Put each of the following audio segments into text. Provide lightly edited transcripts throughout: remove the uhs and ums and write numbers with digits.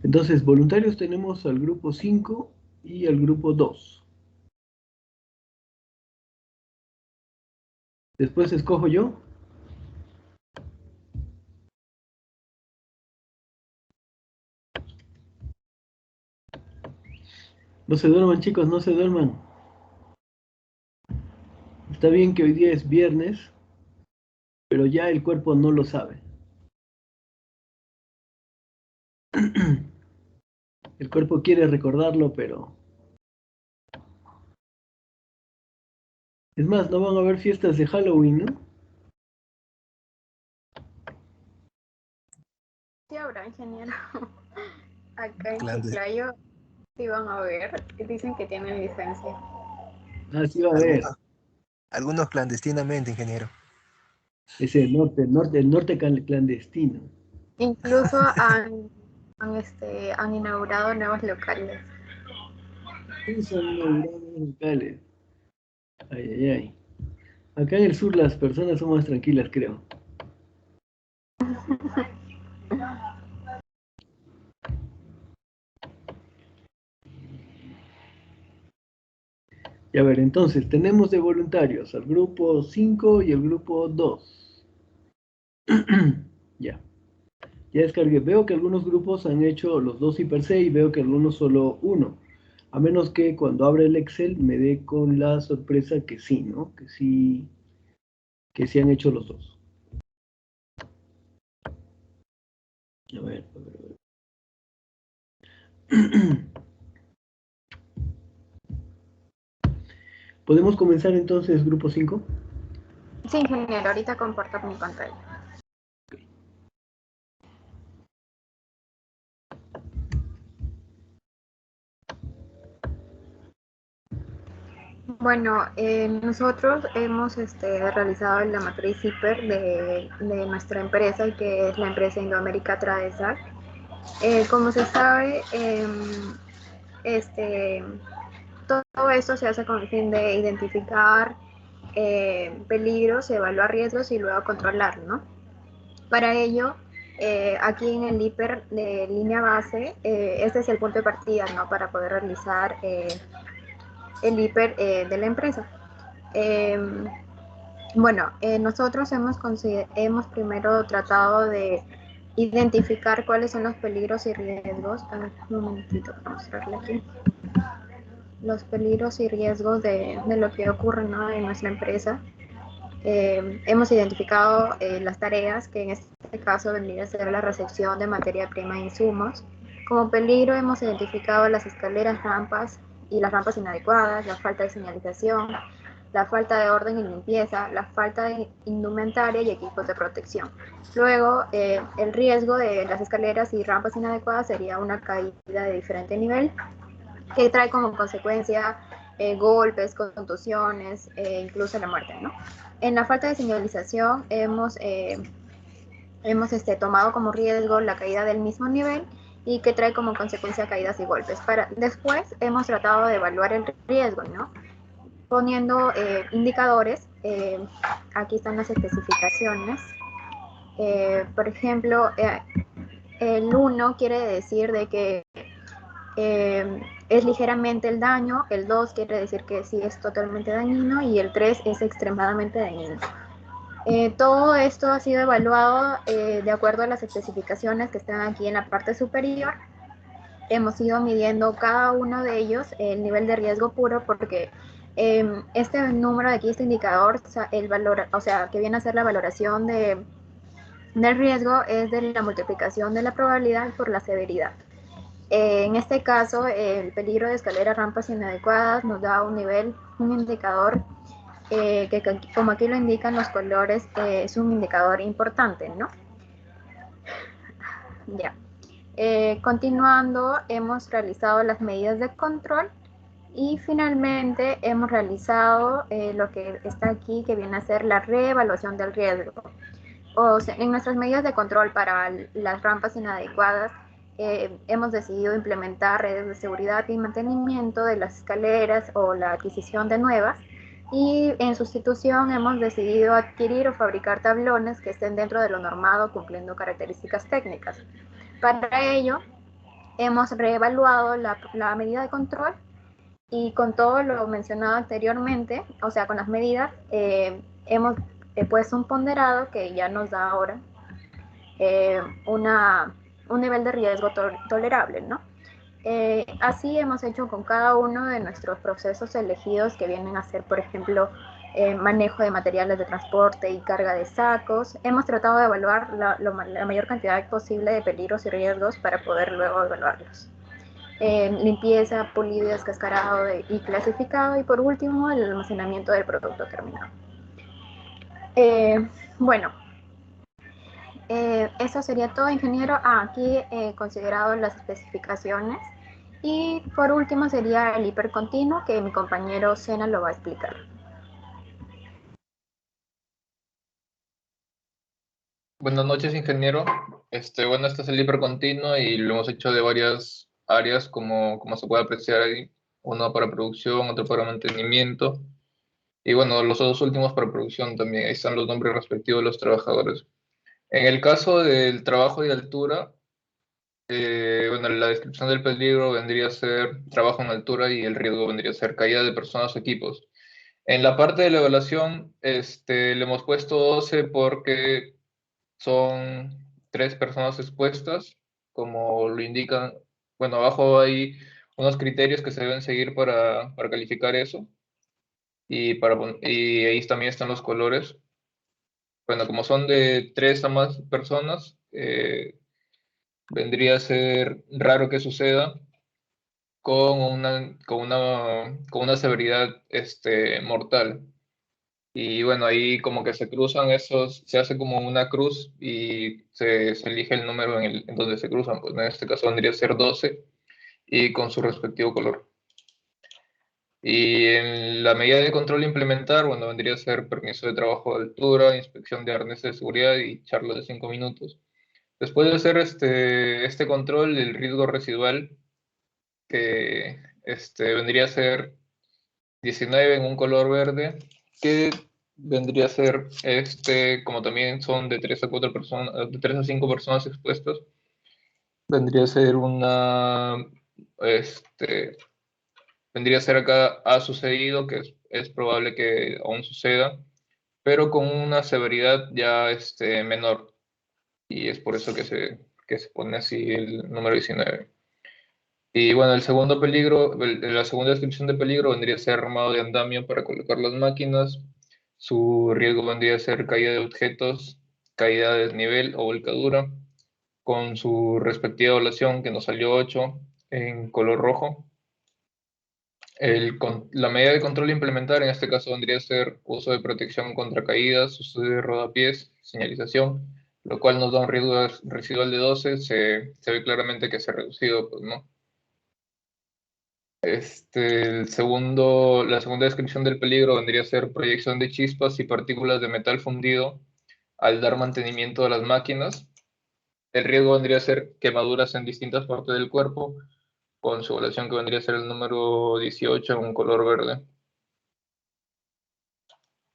Entonces, voluntarios tenemos al grupo 5 y al grupo 2. Después escojo yo. No se duerman, chicos, no se duerman. Está bien que hoy día es viernes, pero ya el cuerpo no lo sabe. El cuerpo quiere recordarlo, pero... Es más, no van a haber fiestas de Halloween, ¿no? Sí habrá, ingeniero. Acá en Clande- Chiclayo sí van a ver. Dicen que tienen licencia. Ah, sí va a haber. algunos, algunos clandestinamente, ingeniero. Ese el norte clandestino. Incluso han inaugurado nuevos locales. Sí, son inaugurados locales. Ay, ay, ay. Acá en el sur las personas son más tranquilas, creo. Y a ver, entonces, tenemos de voluntarios al grupo 5 y el grupo 2. Ya. Ya descargué. Veo que algunos grupos han hecho los dos y per se y veo que algunos solo uno. A menos que cuando abra el Excel me dé con la sorpresa que sí, ¿no? Que sí han hecho los dos. A ver, a ver, a ver. ¿Podemos comenzar entonces grupo 5? Sí, ingeniero, ahorita comparto mi pantalla. Bueno, nosotros hemos realizado la matriz CIPER de nuestra empresa, que es la empresa Indoamérica Tradesac. Como se sabe, este, todo esto se hace con el fin de identificar peligros, evaluar riesgos y luego controlar, ¿no? Para ello, aquí en el IPER de línea base, este es el punto de partida, ¿no? Para poder realizar el IPER de la empresa. Bueno, nosotros hemos primero tratado de identificar cuáles son los peligros y riesgos. A ver, un momentito para mostrarle aquí. Los peligros y riesgos de lo que ocurre, ¿no? En nuestra empresa. Hemos identificado las tareas, que en este caso vendría a ser la recepción de materia prima e insumos. Como peligro hemos identificado las escaleras, rampas y las rampas inadecuadas, la falta de señalización, la falta de orden y limpieza, la falta de indumentaria y equipos de protección. Luego, el riesgo de las escaleras y rampas inadecuadas sería una caída de diferente nivel, que trae como consecuencia golpes, contusiones, incluso la muerte, ¿no? En la falta de señalización hemos tomado como riesgo la caída del mismo nivel y que trae como consecuencia caídas y golpes. Después hemos tratado de evaluar el riesgo, ¿no? Poniendo indicadores, aquí están las especificaciones. Por ejemplo, el 1 quiere decir de que es ligeramente el daño, el 2 quiere decir que sí es totalmente dañino y el 3 es extremadamente dañino. Todo esto ha sido evaluado de acuerdo a las especificaciones que están aquí en la parte superior. Hemos ido midiendo cada uno de ellos el nivel de riesgo puro porque este número de aquí, este indicador, el valor, o sea, que viene a ser la valoración del riesgo es de la multiplicación de la probabilidad por la severidad. En este caso, el peligro de escaleras, rampas inadecuadas nos da un nivel, un indicador que como aquí lo indican los colores, es un indicador importante, ¿no? Ya. Continuando, hemos realizado las medidas de control y finalmente hemos realizado lo que está aquí, que viene a ser la reevaluación del riesgo. O sea, en nuestras medidas de control para las rampas inadecuadas, hemos decidido implementar redes de seguridad y mantenimiento de las escaleras o la adquisición de nuevas, y en sustitución hemos decidido adquirir o fabricar tablones que estén dentro de lo normado cumpliendo características técnicas. Para ello, hemos reevaluado la medida de control y con todo lo mencionado anteriormente, o sea, con las medidas, hemos puesto un ponderado que ya nos da ahora un nivel de riesgo tolerable, ¿no? Así hemos hecho con cada uno de nuestros procesos elegidos que vienen a ser, por ejemplo, manejo de materiales de transporte y carga de sacos. Hemos tratado de evaluar la mayor cantidad posible de peligros y riesgos para poder luego evaluarlos. Limpieza, pulido, descascarado y clasificado, y por último el almacenamiento del producto terminado. Bueno, eso sería todo, ingeniero. Aquí he considerado las especificaciones. Y por último sería el hipercontinuo, que mi compañero Sena lo va a explicar. Buenas noches, ingeniero. Bueno, este es el hipercontinuo y lo hemos hecho de varias áreas, como se puede apreciar ahí. Uno para producción, otro para mantenimiento. Y bueno, los dos últimos para producción también. Ahí están los nombres respectivos de los trabajadores. En el caso del trabajo de altura, bueno, la descripción del peligro vendría a ser trabajo en altura y el riesgo vendría a ser caída de personas o equipos. En la parte de la evaluación, le hemos puesto 12 porque son 3 personas expuestas, como lo indican. Bueno, abajo hay unos criterios que se deben seguir para calificar eso y ahí también están los colores. Bueno, como son de 3 a más personas, vendría a ser raro que suceda con una severidad mortal. Y bueno, ahí como que se cruzan esos, se hace como una cruz y se elige el número en donde se cruzan. Pues en este caso vendría a ser 12 y con su respectivo color. Y en la medida de control a implementar, bueno, vendría a ser permiso de trabajo de altura, inspección de arneses de seguridad y charla de 5 minutos. Después de hacer este control, el riesgo residual, que vendría a ser 19 en un color verde, que vendría a ser, como también son de 3 a 4 personas, de 3 a 5 personas expuestas, vendría a ser este, vendría a ser acá ha sucedido, que es probable que aún suceda, pero con una severidad ya menor, y es por eso que se pone así el número 19. Y bueno, el segundo peligro, la segunda descripción de peligro vendría a ser armado de andamio para colocar las máquinas. Su riesgo vendría a ser caída de objetos, caída de desnivel o volcadura, con su respectiva evaluación que nos salió 8 en color rojo. La medida de control a implementar en este caso vendría a ser uso de protección contra caídas, uso de rodapiés, señalización, lo cual nos da un riesgo residual de 12. Se ve claramente que se ha reducido, pues, ¿no? La segunda descripción del peligro vendría a ser proyección de chispas y partículas de metal fundido al dar mantenimiento a las máquinas. El riesgo vendría a ser quemaduras en distintas partes del cuerpo, con su evaluación que vendría a ser el número 18 en un color verde.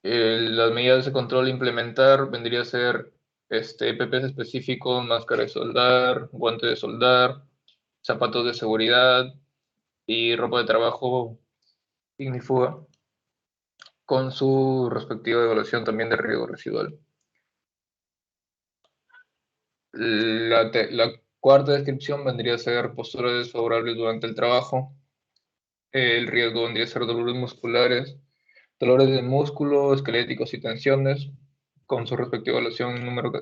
Las medidas de control a implementar vendría a ser EPPs específicos, máscara de soldar, guante de soldar, zapatos de seguridad y ropa de trabajo ignífuga, con su respectiva evaluación también de riesgo residual. La cuarta descripción vendría a ser posturas desfavorables durante el trabajo. El riesgo vendría a ser dolores musculares, dolores de músculo, esqueléticos y tensiones, con su respectiva evaluación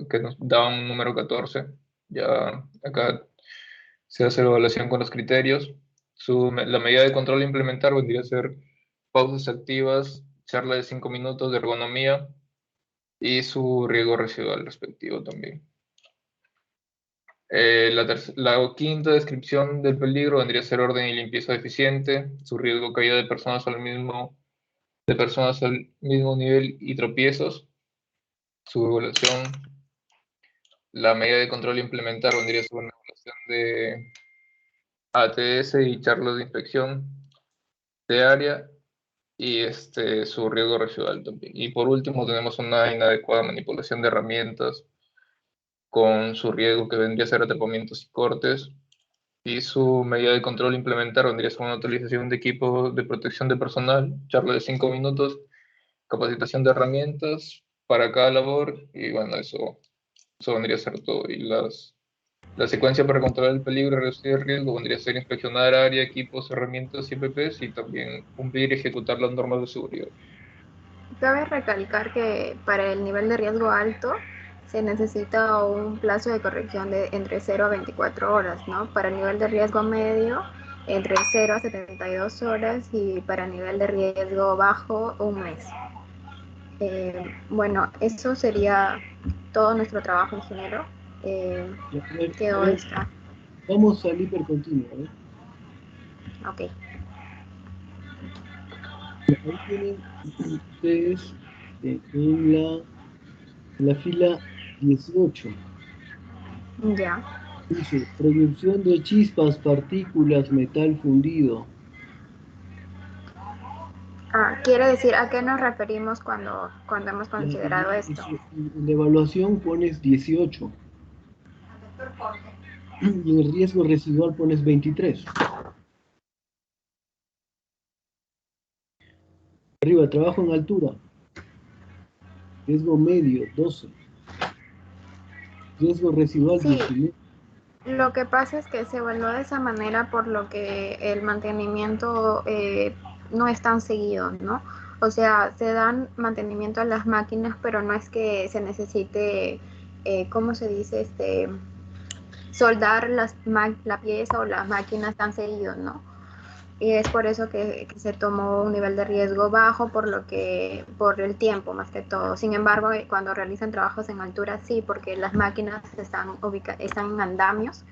que nos da un número 14. Ya acá se hace la evaluación con los criterios. La medida de control a implementar vendría a ser pausas activas, charla de 5 minutos de ergonomía y su riesgo residual respectivo también. La quinta descripción del peligro vendría a ser orden y limpieza deficiente, su riesgo caída de personas al mismo nivel y tropiezos, su evaluación. La medida de control a implementar vendría a ser una evaluación de ATS y charlas de inspección de área y su riesgo residual también. Y por último tenemos una inadecuada manipulación de herramientas con su riesgo que vendría a ser atrapamientos y cortes, Y su medida de control a implementar vendría a ser una utilización de equipos de protección de personal, charla de 5 minutos, capacitación de herramientas para cada labor, y bueno, eso vendría a ser todo. Y la secuencia para controlar el peligro y reducir el riesgo vendría a ser inspeccionar área, equipos, herramientas y EPPs y también cumplir y ejecutar las normas de seguridad. Cabe recalcar que para el nivel de riesgo alto se necesita un plazo de corrección de entre 0 a 24 horas, ¿no? Para el nivel de riesgo medio, entre 0 a 72 horas y para el nivel de riesgo bajo, un mes. Bueno, eso sería todo nuestro trabajo, ingeniero. A Quedó ver, esta. vamos al hipercontinuo. A ver. Ok. Ahí tienen ustedes en la fila 18. Ya. Dice, producción de chispas, partículas, metal fundido. Quiere decir a qué nos referimos cuando hemos considerado esto. En la evaluación pones 18 y en el riesgo residual pones 23. Arriba, trabajo en altura. Riesgo medio, 12. Riesgo residual, Sí, 19. lo que pasa es que se evalúa de esa manera por lo que el mantenimiento no es tan seguido, ¿no? O sea, se dan mantenimiento a las máquinas, pero no es que se necesite, ¿cómo se dice? Soldar la pieza o las máquinas tan seguido, ¿no? Y es por eso que se tomó un nivel de riesgo bajo, por el tiempo más que todo. Sin embargo, cuando realizan trabajos en altura, sí, porque las máquinas están en andamios.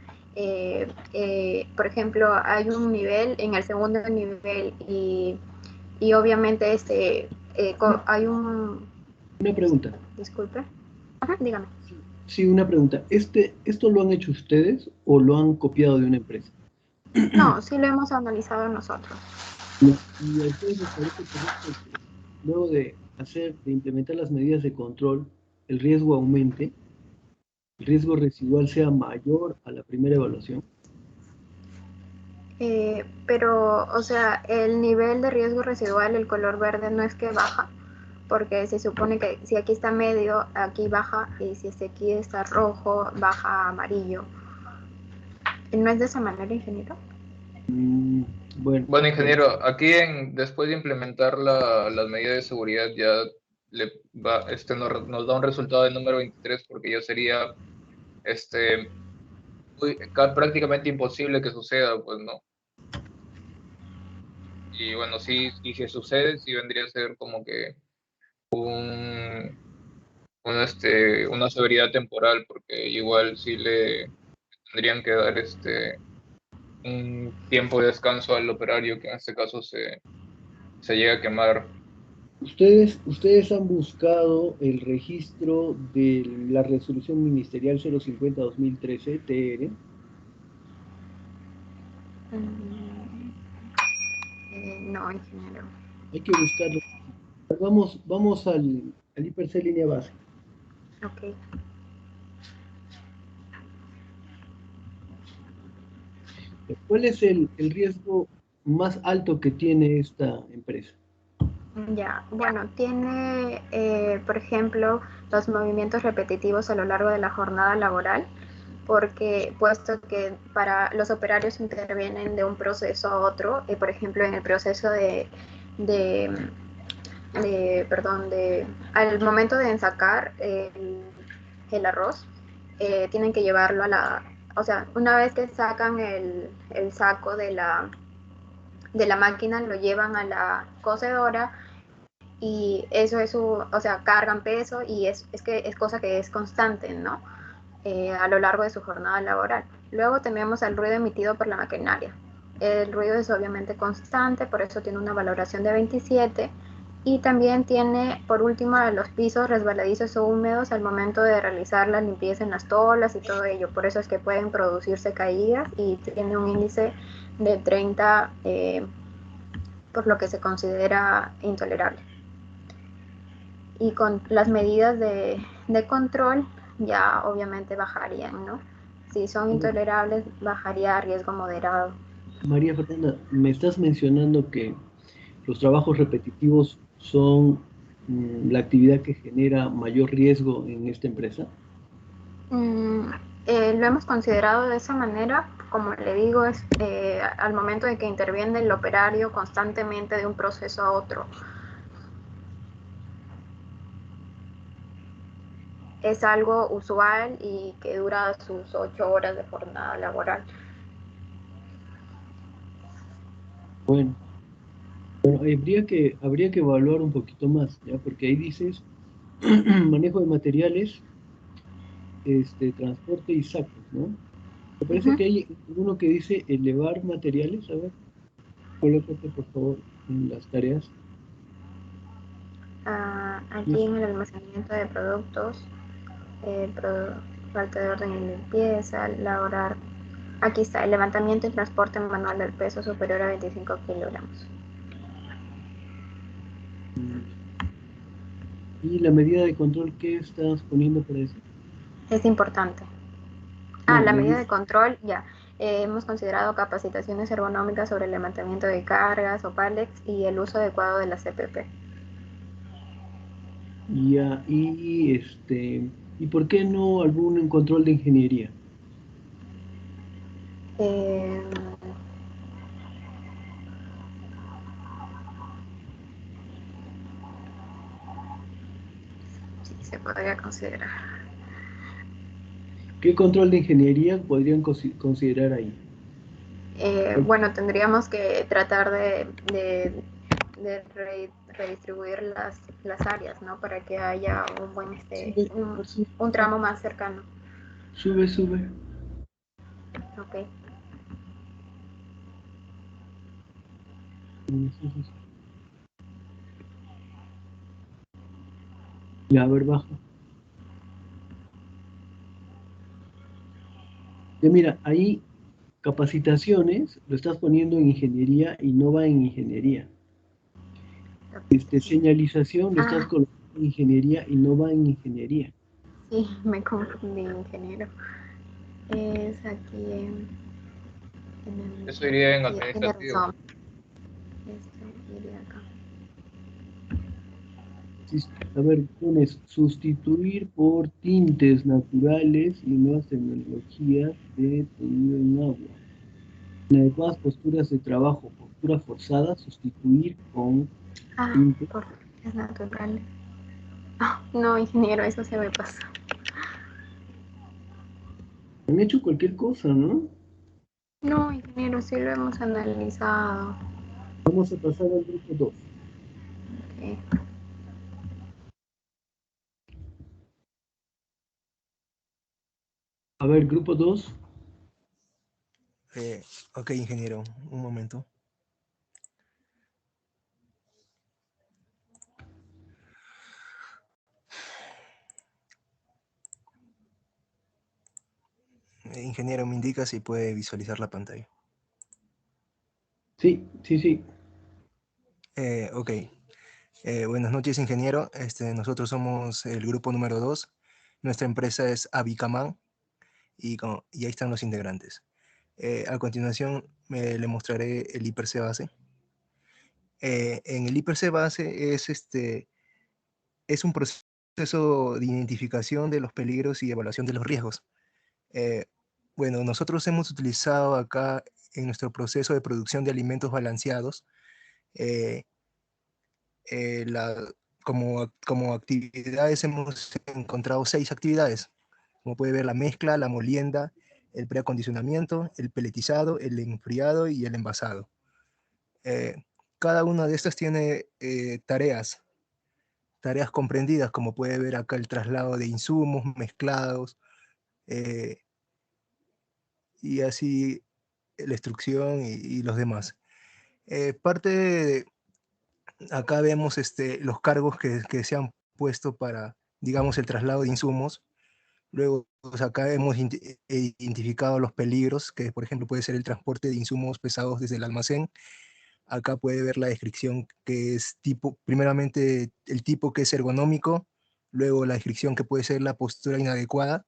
Por ejemplo, hay un nivel en el segundo nivel y obviamente hay un... Una pregunta. Disculpe. Ajá, dígame. Sí, una pregunta. ¿Esto lo han hecho ustedes o lo han copiado de una empresa? No, sí lo hemos analizado nosotros. ¿Y a ustedes les parece correcto que luego de implementar las medidas de control, el riesgo aumente, el riesgo residual sea mayor a la primera evaluación? Pero, o sea, el nivel de riesgo residual, el color verde, no es que baja, porque se supone que si aquí está medio, aquí baja, y si aquí está rojo, baja a amarillo. ¿No es de esa manera, ingeniero? Mm, bueno, Bueno, ingeniero, aquí después de implementar las medidas de seguridad ya nos da un resultado de número 23 porque ya sería este, prácticamente imposible que suceda, pues no. Y bueno, sí, y si sucede, sí vendría a ser como que una severidad temporal, porque igual sí le tendrían que dar un tiempo de descanso al operario que en este caso se llega a quemar. ustedes han buscado el registro de la resolución ministerial 050-2013, TR. Mm, no, ingeniero. Hay que buscarlo. Vamos al IPRC línea base. Ok. ¿Cuál es el riesgo más alto que tiene esta empresa? Ya, bueno, tiene, por ejemplo, los movimientos repetitivos a lo largo de la jornada laboral, porque puesto que para los operarios intervienen de un proceso a otro, por ejemplo, en el proceso de, perdón, al momento de ensacar el arroz, tienen que llevarlo o sea, una vez que sacan el saco de la máquina, lo llevan a la cocedora y eso es o sea, cargan peso y es que es cosa que es constante, ¿no? A lo largo de su jornada laboral. Luego tenemos el ruido emitido por la maquinaria. El ruido es obviamente constante, por eso tiene una valoración de 27 y también tiene, por último, los pisos resbaladizos o húmedos al momento de realizar la limpieza en las tolas y todo ello. Por eso es que pueden producirse caídas y tiene un índice de 30, por lo que se considera intolerable. Y con las medidas de control ya obviamente bajarían, ¿no? Si son intolerables, bajaría a riesgo moderado. María Fernanda, me estás mencionando que los trabajos repetitivos son la actividad que genera mayor riesgo en esta empresa. Lo hemos considerado de esa manera, como le digo, es al momento de que interviene el operario constantemente de un proceso a otro. Es algo usual y que dura sus 8 horas de jornada laboral. Bueno, habría que evaluar un poquito más, ¿ya? Porque ahí dices manejo de materiales, transporte y sacos, ¿no? Me parece que hay uno que dice elevar materiales. A ver, colócate por favor en las tareas. Aquí en el almacenamiento de productos, falta de orden y limpieza, elaborar. Aquí está, el levantamiento y transporte manual del peso superior a 25 kilogramos. ¿Y la medida de control qué estás poniendo para eso? Es importante. No, La medida de control, ya. Hemos considerado capacitaciones ergonómicas sobre el levantamiento de cargas o pallets y el uso adecuado de la CPP. Ya, ¿y por qué no algún control de ingeniería? Eh, sí, se podría considerar. ¿Qué control de ingeniería podrían considerar ahí? Bueno, tendríamos que tratar de redistribuir las áreas, ¿no? Para que haya un buen, Sube, a ver, un tramo más cercano. sube, sube. Ok. Ya, a ver, baja. Ya mira, ahí capacitaciones lo estás poniendo en ingeniería y no va en ingeniería. Señalización lo estás colocando en ingeniería y no va en ingeniería. Sí, me confundí, ingeniero. Es aquí en Eso iría en sí, tiene administrativo. razón. Esto iría acá. A ver, pones sustituir por tintes naturales y nuevas tecnologías de teñido en agua. Inadecuadas posturas de trabajo, postura forzada, sustituir con tintes. Por es natural. No, ingeniero, eso se me pasa. Han hecho cualquier cosa, ¿no? No, ingeniero, sí lo hemos analizado. Vamos a pasar al grupo 2. Okay. A ver, grupo 2. Ok, ingeniero, un momento. Ingeniero, me indica si puede visualizar la pantalla. Sí, sí, sí. Ok. Buenas noches, ingeniero. Nosotros somos el grupo número 2. Nuestra empresa es Avicaman y ahí están los integrantes. A continuación le mostraré el IPRC base. En el IPRC base es un proceso de identificación de los peligros y evaluación de los riesgos. Bueno, nosotros hemos utilizado acá en nuestro proceso de producción de alimentos balanceados eh, como actividades hemos encontrado 6 actividades. Como puede ver, la mezcla, la molienda, el preacondicionamiento, el peletizado, el enfriado y el envasado. Cada una de estas tiene tareas comprendidas, como puede ver acá el traslado de insumos mezclados, y así la extrusión y los demás. Parte de, acá vemos los cargos que se han puesto para, digamos, el traslado de insumos. Luego, pues acá hemos identificado los peligros, que por ejemplo puede ser el transporte de insumos pesados desde el almacén. Acá puede ver la descripción que es primeramente el tipo que es ergonómico, luego la descripción que puede ser la postura inadecuada,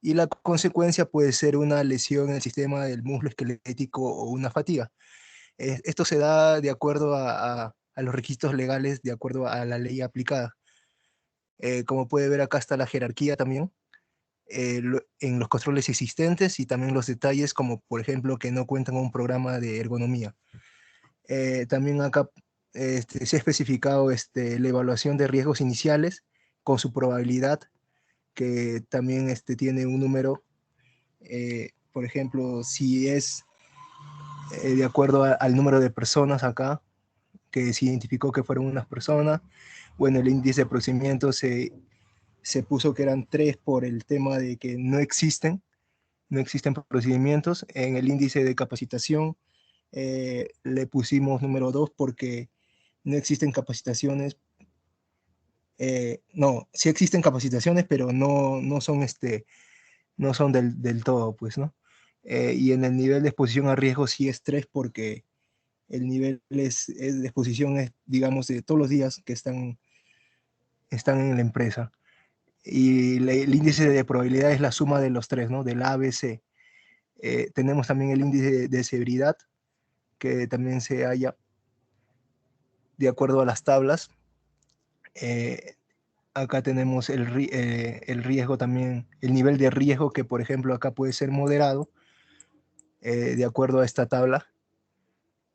y la consecuencia puede ser una lesión en el sistema del muslo esquelético o una fatiga. Esto se da de acuerdo a los requisitos legales, de acuerdo a la ley aplicada. Como puede ver, acá está la jerarquía también, en los controles existentes y también los detalles, como por ejemplo que no cuentan con un programa de ergonomía. También acá se ha especificado la evaluación de riesgos iniciales con su probabilidad, que también tiene un número. Por ejemplo, si es de acuerdo al número de personas acá, que se identificó que fueron unas personas, bueno, el índice de procedimiento se puso que eran 3 por el tema de que no existen procedimientos. En el índice de capacitación le pusimos número 2 porque no existen capacitaciones. No, sí existen capacitaciones, pero no son, no son del todo, pues, ¿no? Y en el nivel de exposición a riesgo sí es 3 porque el nivel de exposición es, digamos, de todos los días que están en la empresa. Y el índice de probabilidad es la suma de los 3, ¿no? Del A, B, C. Tenemos también el índice de severidad, que también se halla de acuerdo a las tablas. Acá tenemos el riesgo también, el nivel de riesgo que, por ejemplo, acá puede ser moderado, de acuerdo a esta tabla,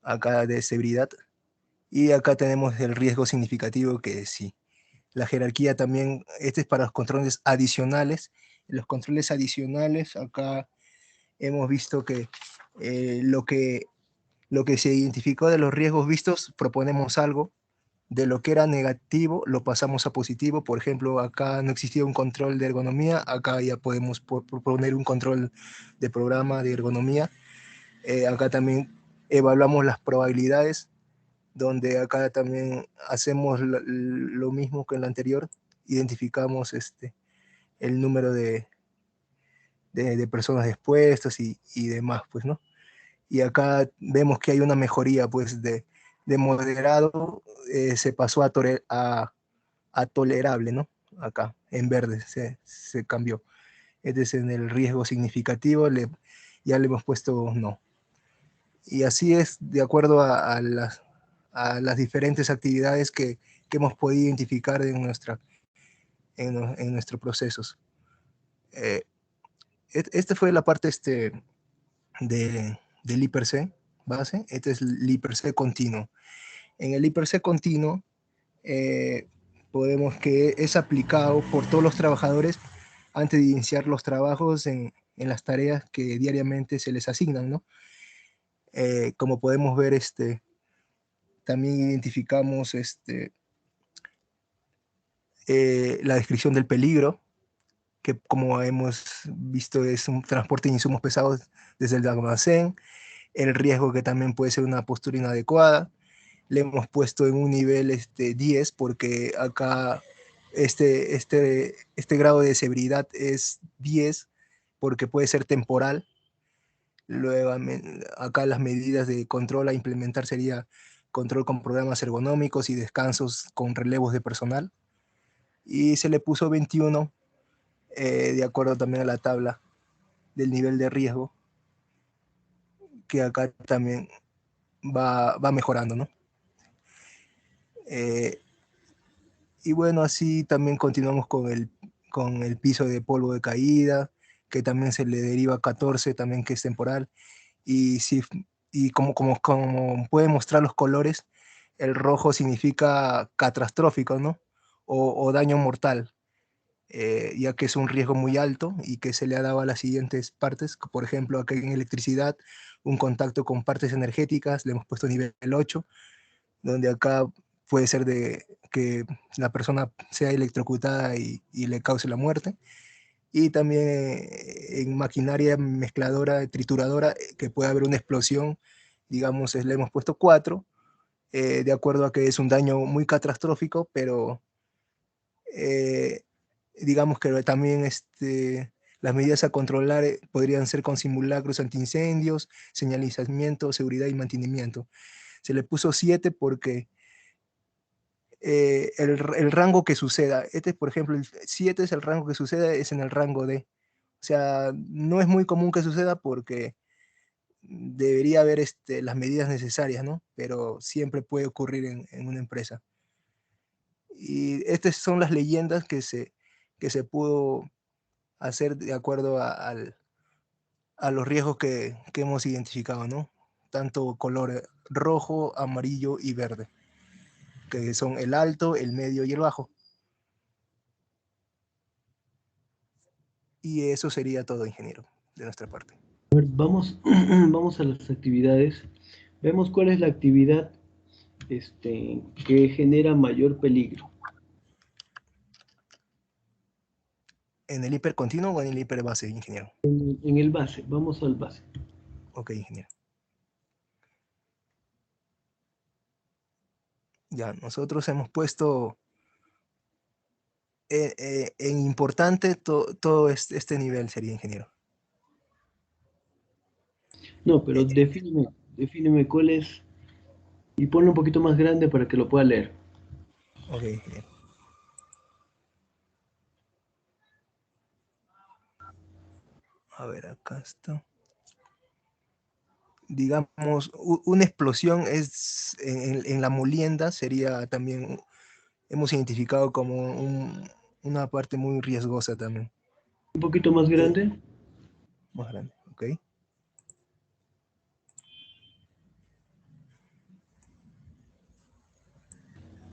acá de severidad. Y acá tenemos el riesgo significativo, que sí. La jerarquía también, este es para los controles adicionales. Los controles adicionales, acá hemos visto que lo que se identificó de los riesgos vistos, proponemos algo. De lo que era negativo, lo pasamos a positivo. Por ejemplo, acá no existía un control de ergonomía, acá ya podemos proponer un control de programa de ergonomía. Acá también evaluamos las probabilidades, donde acá también hacemos lo mismo que en la anterior, identificamos el número de personas expuestas y demás, pues, ¿no? Y acá vemos que hay una mejoría, pues, de moderado, se pasó a tolerable, ¿no? Acá, en verde, se cambió. Es en el riesgo significativo, ya le hemos puesto no. Y así es de acuerdo a las diferentes actividades que hemos podido identificar en nuestros procesos. Esta fue la parte del I+C base. Este es el I+C continuo. En el I+C continuo, podemos que es aplicado por todos los trabajadores antes de iniciar los trabajos en las tareas que diariamente se les asignan, ¿no? Como podemos ver, también identificamos la descripción del peligro, que como hemos visto es un transporte de insumos pesados desde el almacén, el riesgo que también puede ser una postura inadecuada. Le hemos puesto en un nivel 10 porque acá este grado de severidad es 10 porque puede ser temporal. Luego acá las medidas de control a implementar sería control con programas ergonómicos y descansos con relevos de personal. Y se le puso 21 de acuerdo también a la tabla del nivel de riesgo, que acá también va mejorando, ¿no? Y bueno, así también continuamos con el piso de polvo de caída, que también se le deriva 14, también que es temporal. Y, y como pueden mostrar los colores, el rojo significa catastrófico, ¿no? O daño mortal, ya que es un riesgo muy alto y que se le ha dado a las siguientes partes. Por ejemplo, aquí en electricidad, un contacto con partes energéticas, le hemos puesto nivel 8, donde acá puede ser de que la persona sea electrocutada y le cause la muerte. Y también en maquinaria mezcladora, trituradora, que puede haber una explosión, digamos, le hemos puesto 4, de acuerdo a que es un daño muy catastrófico, pero digamos que también las medidas a controlar podrían ser con simulacros antiincendios, señalizamiento, seguridad y mantenimiento. Se le puso 7 porque el rango que suceda, por ejemplo, el 7 es el rango que suceda, es en el rango D. sea, no es muy común que suceda porque debería haber las medidas necesarias, ¿no? Pero siempre puede ocurrir en una empresa. Y estas son las leyendas que se pudo hacer de acuerdo a los riesgos que hemos identificado, ¿no? Tanto color rojo, amarillo y verde, que son el alto, el medio y el bajo. Y eso sería todo, ingeniero, de nuestra parte. A ver, vamos, vamos a las actividades. Vemos cuál es la actividad que genera mayor peligro. ¿En el hipercontinuo o en el hiperbase, ingeniero? En el base, vamos al base. Ok, ingeniero. Ya, nosotros hemos puesto en importante todo este nivel sería, ingeniero. No, pero defíneme cuál es, y ponlo un poquito más grande para que lo pueda leer. Ok, ingeniero. A ver, acá está. Digamos, una explosión es en la molienda sería también, hemos identificado como una parte muy riesgosa también. Un poquito más grande. Más grande, ok.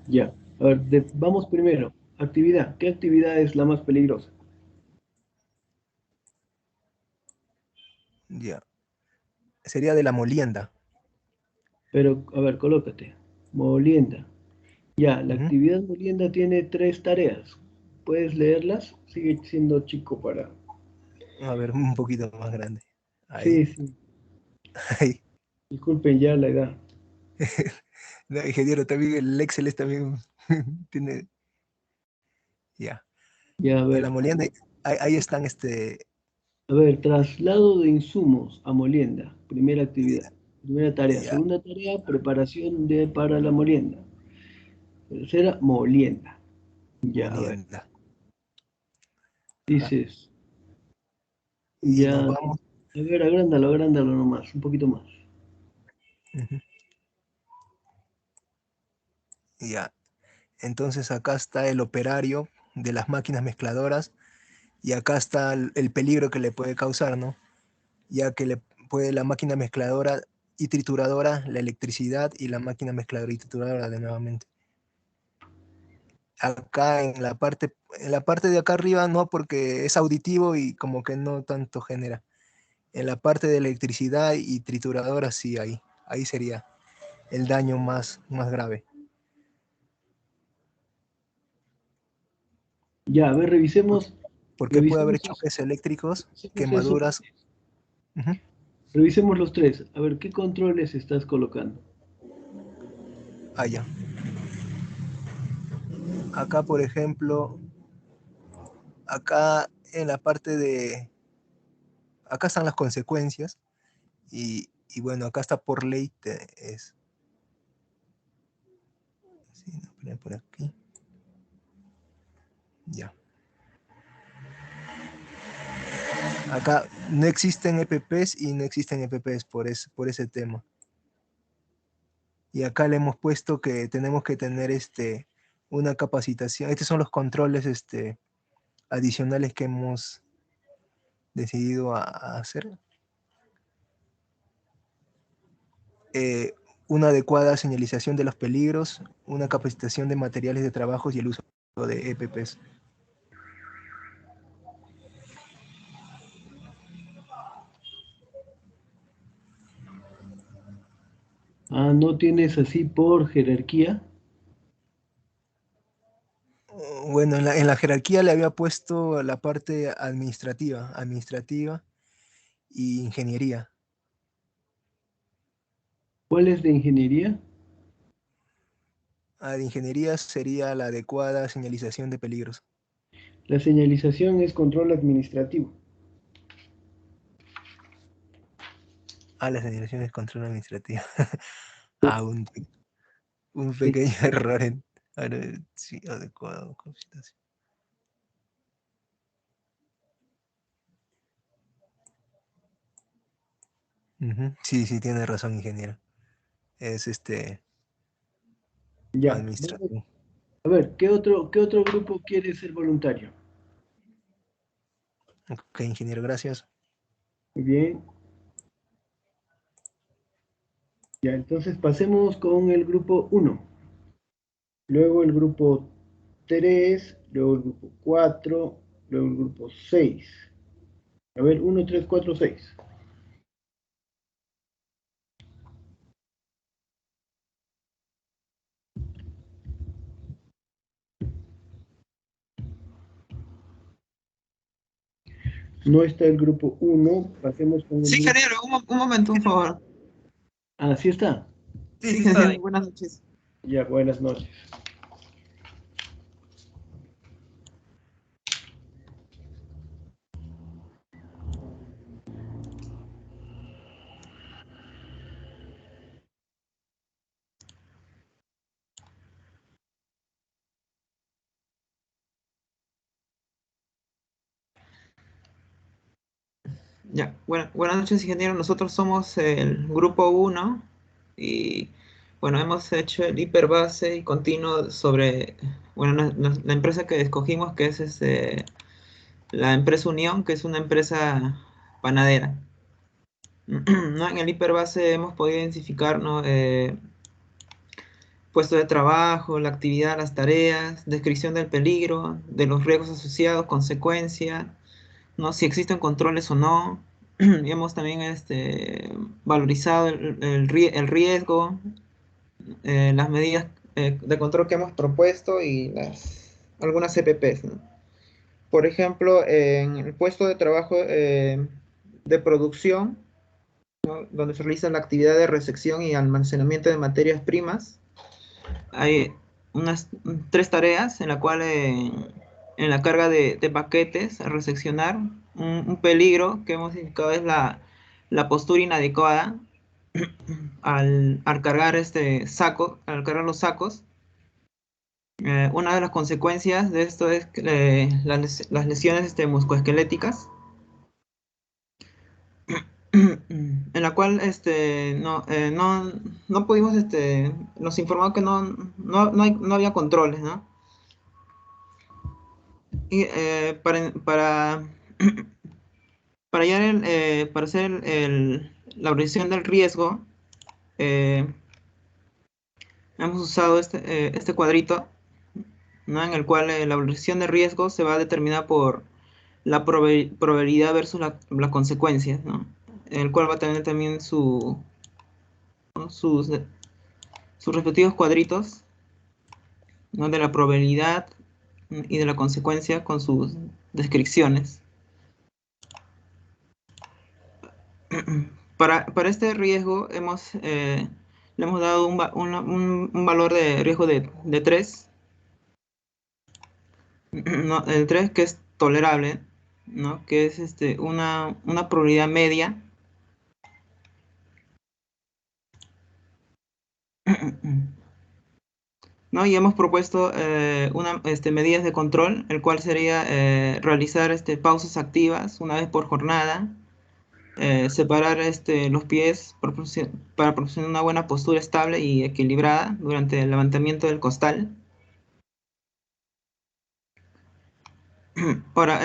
Ya. A ver, vamos primero. Actividad. ¿Qué actividad es la más peligrosa? Ya. Sería de la molienda. Pero, a ver, colócate. Molienda. Ya, la Ujú. actividad molienda tiene 3 tareas. ¿Puedes leerlas? Sigue siendo chico para... A ver, un poquito más grande. Ahí, Sí, sí. ahí. Disculpen ya la edad. No, ingeniero, también el Excel es también tiene, ya. Ya, En la molienda, ahí están a ver, traslado de insumos a molienda. Primera actividad. Primera tarea. ya, Segunda tarea, preparación para la molienda. Tercera, molienda. Ya, a ver. molienda. Ajá. Dices, Y ya, nos a vamos. ver, agrándalo nomás, un poquito más. Ujú. Ya. Entonces acá está el operario de las máquinas mezcladoras y acá está el peligro que le puede causar, ¿no? Ya que le puede la máquina mezcladora y trituradora, la electricidad y la máquina mezcladora y trituradora de nuevamente. Acá en la parte de acá arriba no, porque es auditivo y como que no tanto genera. En la parte de electricidad y trituradora sí, ahí sería el daño más grave. Ya, a ver, Porque, porque puede haber revisemos eso, choques eléctricos, revisemos eso. quemaduras. Ujú. Revisemos los tres. A ver, ¿qué controles estás colocando? Ah, ya. Acá, por ejemplo, acá en la parte acá están las consecuencias y bueno, acá está por ley, sí, no, espera, por aquí, ya. Acá no existen EPPs y no existen EPPs por ese tema. Y acá le hemos puesto que tenemos que tener una capacitación. Estos son los controles adicionales que hemos decidido a hacer. Eh, una adecuada señalización de los peligros, una capacitación de materiales de trabajo y el uso de EPPs. Ah, ¿no tienes así por jerarquía? Bueno, en la jerarquía le había puesto la parte administrativa y ingeniería. ¿Cuál es de ingeniería? De ingeniería sería la adecuada señalización de peligros. La señalización es control administrativo. La señalización es control administrativo. Ah, un Sí. pequeño error sí, adecuado. Sí, sí, tiene razón, ingeniero. Es Ya. administración. A ver, qué otro grupo quiere ser voluntario? Ok, ingeniero, gracias. Muy bien. Ya, entonces pasemos con el grupo uno. Luego el grupo 3, luego el grupo 4, luego el grupo 6. A ver, uno, 3, 4, 6. No está el grupo uno. Pasemos con el Sí, grupo... ingeniero, un momento, un favor. Ah, sí está. Sí, ingeniero, buenas noches. Ya, buenas noches. Ya, buenas noches, ingeniero. Nosotros somos el grupo uno y, bueno, hemos hecho el hiperbase y continuo sobre, bueno, la empresa que escogimos, que es la empresa Unión, que es una empresa panadera. ¿No? En el hiperbase hemos podido identificar, ¿no? Puesto de trabajo, la actividad, las tareas, descripción del peligro, de los riesgos asociados, consecuencia, ¿no? Si existen controles o no. Y hemos también valorizado el riesgo, las medidas de control que hemos propuesto y algunas CPPs, ¿no? Por ejemplo, en el puesto de trabajo de producción, ¿no? Donde se realiza la actividad de resección y almacenamiento de materias primas, hay unas 3 tareas en la cual en la carga de paquetes a reseccionar un peligro que hemos indicado es la postura inadecuada al cargar al cargar los sacos. Una de las consecuencias de esto es las lesiones musculoesqueléticas, en la cual no pudimos, nos informó que no había controles, ¿no? Y para, para hacer la precisión del riesgo, eh, hemos usado este cuadrito, ¿no? En el cual la precisión de riesgo se va a determinar por la probabilidad versus las consecuencias, ¿no? En el cual va a tener también ¿no? sus respectivos cuadritos, ¿no? De la probabilidad y de la consecuencia con sus descripciones. Para este riesgo le hemos dado un valor de riesgo de 3, ¿no? El 3 que es tolerable, ¿no? Que es una probabilidad media. ¿No? Y hemos propuesto medidas de control, el cual sería realizar pausas activas una vez por jornada, separar los pies para proporcionar una buena postura estable y equilibrada durante el levantamiento del costal. Ahora,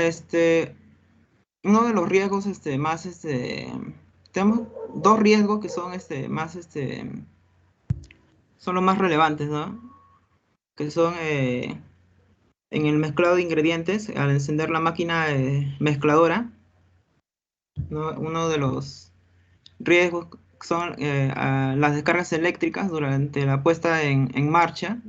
uno de los riesgos más, tenemos 2 riesgos que son más, son los más relevantes, ¿no? Que son en el mezclado de ingredientes, al encender la máquina mezcladora, ¿no? Uno de los riesgos son las descargas eléctricas durante la puesta en marcha,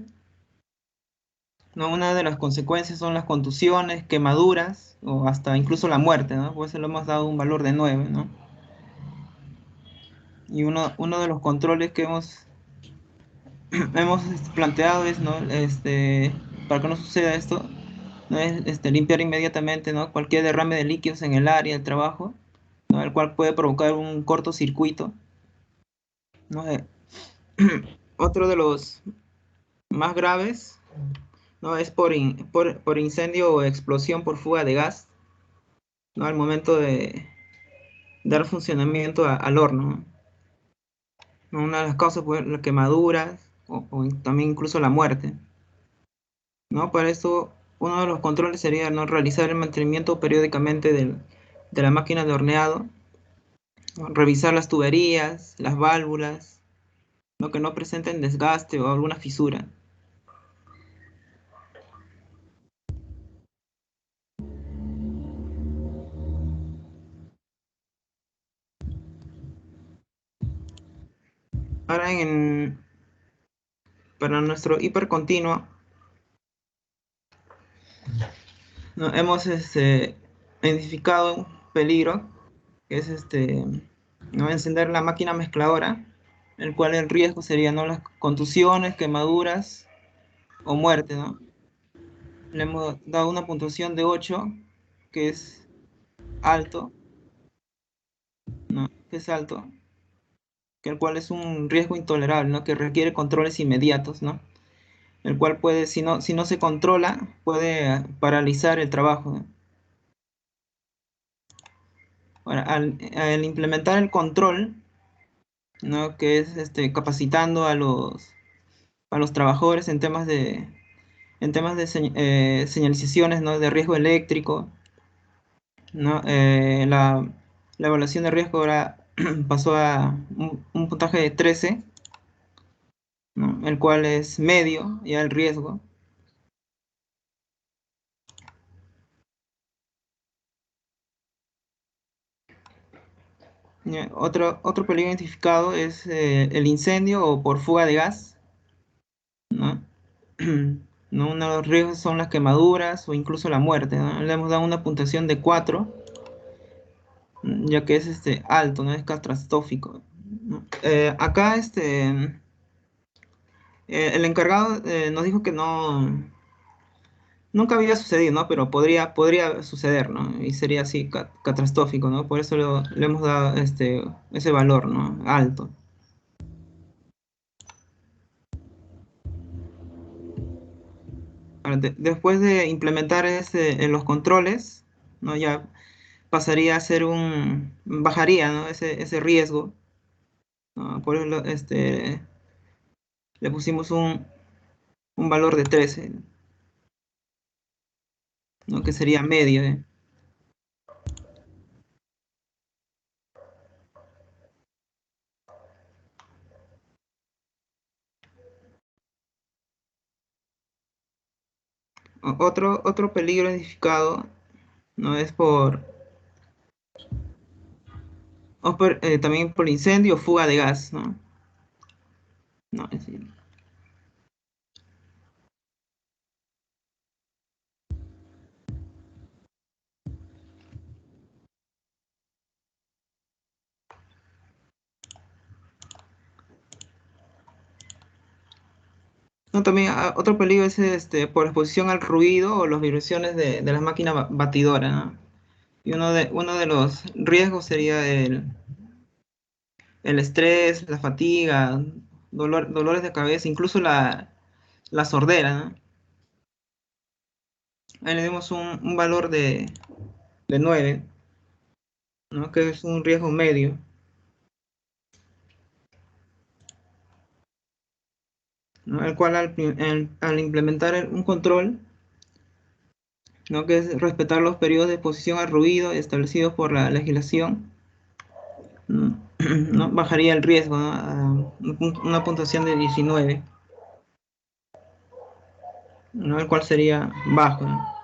¿no? Una de las consecuencias son las contusiones, quemaduras o hasta incluso la muerte, ¿no? Por eso le hemos dado un valor de 9, ¿no? Y uno de los controles que hemos planteado es, ¿no? Para que no suceda esto, ¿no? Es limpiar inmediatamente, ¿no? Cualquier derrame de líquidos en el área de trabajo, ¿no? El cual puede provocar un cortocircuito, ¿no? Otro de los más graves, ¿no? Es por incendio o explosión por fuga de gas, ¿no? Al momento de dar funcionamiento al horno, ¿no? Una de las causas puede ser las quemaduras o también incluso la muerte, ¿no? Para esto, uno de los controles sería, ¿no?, realizar el mantenimiento periódicamente de la máquina de horneado, ¿no? Revisar las tuberías, las válvulas, ¿no?, que no presenten desgaste o alguna fisura. Ahora para nuestro hipercontinuo, ¿no?, hemos identificado un peligro, que es ¿no?, encender la máquina mezcladora, el cual el riesgo sería, ¿no?, las contusiones, quemaduras o muerte, ¿no? Le hemos dado una puntuación de 8, que es alto, ¿no? Que es alto, que el cual es un riesgo intolerable, ¿no?, que requiere controles inmediatos, ¿no? El cual puede, si no se controla, puede paralizar el trabajo, ¿no? Ahora, al implementar el control, ¿no?, que es capacitando a los trabajadores en temas de señalizaciones, ¿no?, de riesgo eléctrico, ¿no? La evaluación de riesgo ahora pasó a un puntaje de 13, ¿no?, el cual es medio ya el riesgo. Otro peligro identificado es el incendio o por fuga de gas, ¿no? ¿No? Uno de los riesgos son las quemaduras o incluso la muerte, ¿no? Le hemos dado una puntuación de 4, ya que es alto, no es catastrófico, ¿no? Acá el encargado nos dijo que nunca había sucedido, ¿no? Pero podría suceder, ¿no? Y sería así catastrófico, ¿no? Por eso le hemos dado ese valor, ¿no?, alto. Ahora, después de implementar en los controles, ¿no?, ya pasaría a ser bajaría, ¿no?, ese riesgo, ¿no? Por eso le pusimos un valor de 13, ¿no?, que sería medio, ¿eh? Otro peligro identificado, ¿no?, es también por incendio o fuga de gas, ¿no? No, es decir, no, también otro peligro es por exposición al ruido o las vibraciones de las máquinas batidoras, ¿no? Y uno de los riesgos sería el estrés, la fatiga, dolores de cabeza, incluso la sordera, ¿no? Ahí le dimos un valor de 9, ¿no?, que es un riesgo medio, ¿no?, el cual al implementar un control, ¿no?, que es respetar los periodos de exposición al ruido establecidos por la legislación, ¿no? ¿No? Bajaría el riesgo, ¿no?, a una puntuación de 19, ¿no?, el cual sería bajo, ¿no?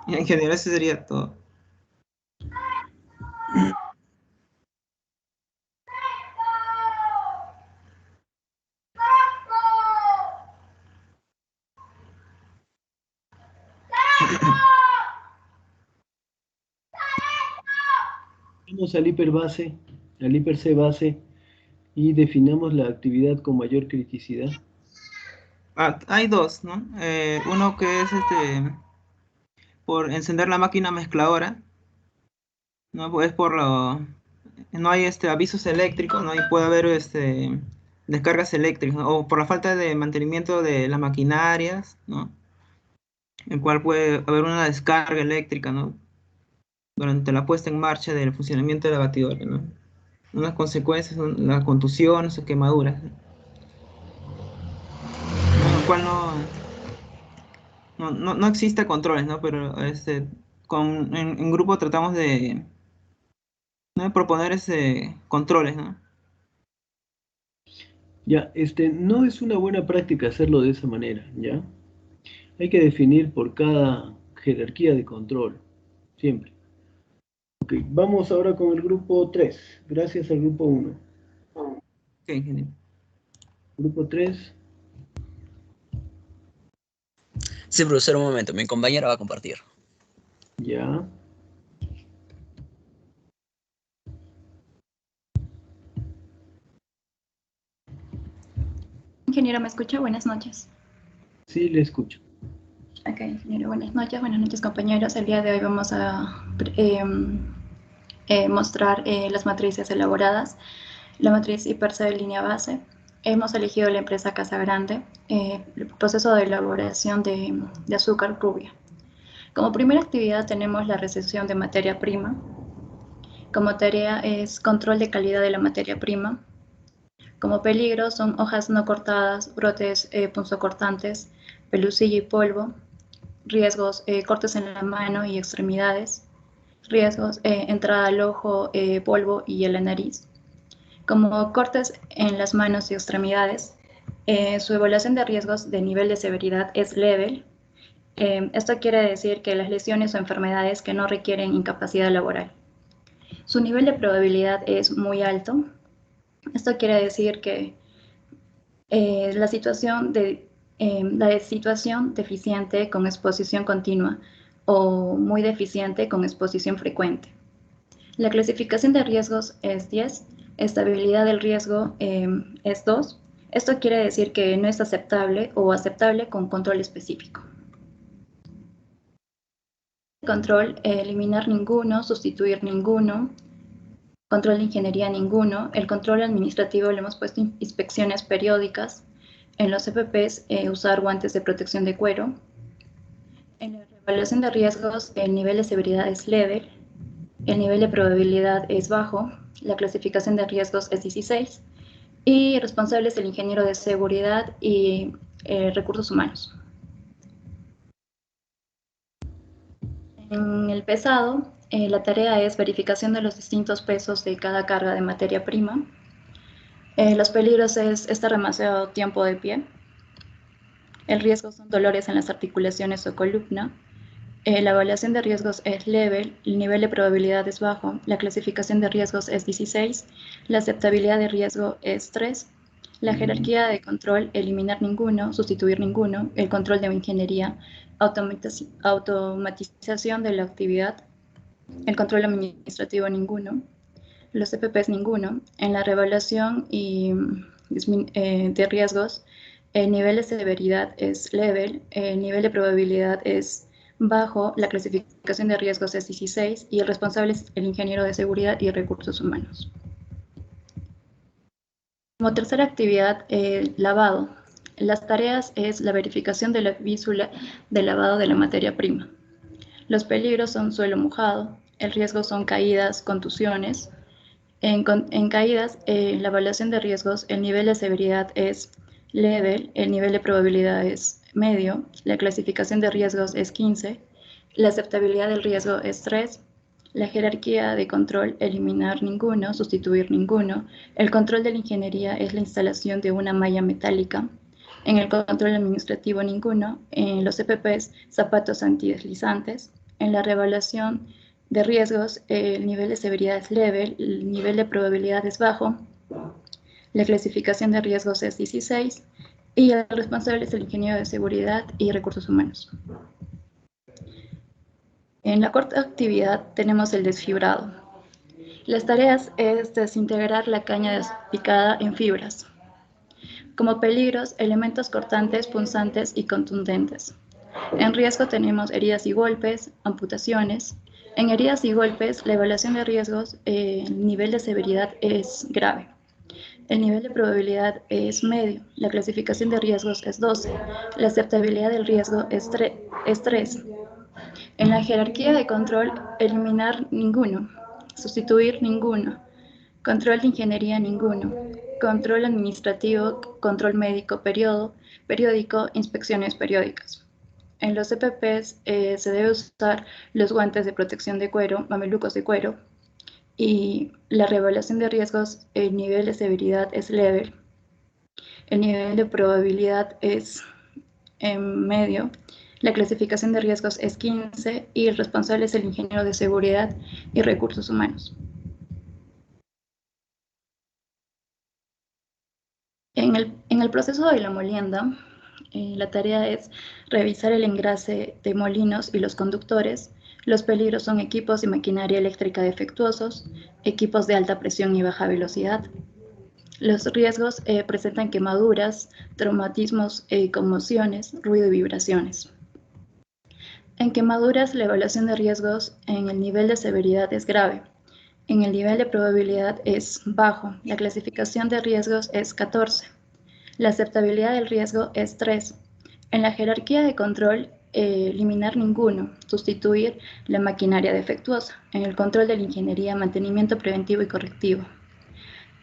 Y en general eso sería todo. Vamos al hiperbase, al hiper C base y definamos la actividad con mayor criticidad. Hay dos, ¿no? Uno que es por encender la máquina mezcladora, ¿no? Pues no hay avisos eléctricos, ¿no? Y puede haber descargas eléctricas, ¿no? O por la falta de mantenimiento de las maquinarias, ¿no? En cual puede haber una descarga eléctrica, ¿no? Durante la puesta en marcha del funcionamiento de la batidora, ¿no? Unas consecuencias son las contusiones o quemaduras, ¿no? En lo cual no existe controles, ¿no? Pero en grupo tratamos de, ¿no?, de proponer controles, ¿no? Ya, no es una buena práctica hacerlo de esa manera, ¿ya? Hay que definir por cada jerarquía de control, siempre. Ok, vamos ahora con el grupo 3, gracias al grupo 1. Ok, genial. Grupo 3. Sí, profesor, un momento, mi compañera va a compartir. Ya. Ingeniero, ¿me escucha? Buenas noches. Sí, le escucho. Ok, ingeniero, buenas noches, compañeros. El día de hoy vamos a mostrar las matrices elaboradas. La matriz hipersa de línea base. Hemos elegido la empresa Casa Grande, el proceso de elaboración de azúcar rubia. Como primera actividad tenemos la recepción de materia prima. Como tarea es control de calidad de la materia prima. Como peligro son hojas no cortadas, brotes punzocortantes, pelusilla y polvo. Riesgos, cortes en la mano y extremidades. Riesgos, entrada al ojo, polvo y en la nariz. Como cortes en las manos y extremidades, su evaluación de riesgos de nivel de severidad es leve. Esto quiere decir que las lesiones o enfermedades que no requieren incapacidad laboral. Su nivel de probabilidad es muy alto. Esto quiere decir que la situación deficiente con exposición continua o muy deficiente con exposición frecuente. La clasificación de riesgos es 10, estabilidad del riesgo es 2. Esto quiere decir que no es aceptable o aceptable con control específico. Control, eliminar ninguno, sustituir ninguno. Control de ingeniería ninguno. El control administrativo le hemos puesto inspecciones periódicas. En los EPPs, usar guantes de protección de cuero. En la evaluación de riesgos, el nivel de severidad es leve. El nivel de probabilidad es bajo. La clasificación de riesgos es 16. Y responsable es el ingeniero de seguridad y recursos humanos. En el pesado, la tarea es verificación de los distintos pesos de cada carga de materia prima. Los peligros es estar demasiado tiempo de pie. El riesgo son dolores en las articulaciones o columna. La evaluación de riesgos es leve, el nivel de probabilidad es bajo, la clasificación de riesgos es 16, la aceptabilidad de riesgo es 3, la jerarquía de control, eliminar ninguno, sustituir ninguno, el control de ingeniería, automatización de la actividad, el control administrativo ninguno, los EPPs ninguno. En la reevaluación de riesgos, el nivel de severidad es leve, el nivel de probabilidad es bajo, la clasificación de riesgos es 16 y el responsable es el ingeniero de seguridad y recursos humanos. Como tercera actividad, lavado. Las tareas es la verificación de la víscula de lavado de la materia prima. Los peligros son suelo mojado, el riesgo son caídas, contusiones. En caídas, la evaluación de riesgos, el nivel de severidad es leve, el nivel de probabilidad es medio, la clasificación de riesgos es 15, la aceptabilidad del riesgo es 3, la jerarquía de control, eliminar ninguno, sustituir ninguno, el control de la ingeniería es la instalación de una malla metálica, en el control administrativo ninguno, en los EPPs, zapatos antideslizantes, en la reevaluación de riesgos, el nivel de severidad es leve, el nivel de probabilidad es bajo, la clasificación de riesgos es 16 y el responsable es el ingeniero de seguridad y recursos humanos. En la cuarta actividad tenemos el desfibrado. Las tareas es desintegrar la caña picada en fibras. Como peligros, elementos cortantes, punzantes y contundentes. En riesgo tenemos heridas y golpes, amputaciones. En heridas y golpes, la evaluación de riesgos, el nivel de severidad es grave. El nivel de probabilidad es medio. La clasificación de riesgos es 12. La aceptabilidad del riesgo es 3. En la jerarquía de control, eliminar ninguno. Sustituir ninguno. Control de ingeniería ninguno. Control administrativo, control médico periódico, inspecciones periódicas. En los EPPs se debe usar los guantes de protección de cuero, mamelucos de cuero, y la reevaluación de riesgos, el nivel de severidad es leve, el nivel de probabilidad es medio, la clasificación de riesgos es 15 y el responsable es el ingeniero de seguridad y recursos humanos. En el proceso de la molienda, la tarea es revisar el engrase de molinos y los conductores. Los peligros son equipos y maquinaria eléctrica defectuosos, equipos de alta presión y baja velocidad. Los riesgos presentan quemaduras, traumatismos, conmociones, ruido y vibraciones. En quemaduras, la evaluación de riesgos en el nivel de severidad es grave. En el nivel de probabilidad es bajo. La clasificación de riesgos es 14. La aceptabilidad del riesgo es 3. En la jerarquía de control, eliminar ninguno, sustituir la maquinaria defectuosa. En el control de la ingeniería, mantenimiento preventivo y correctivo.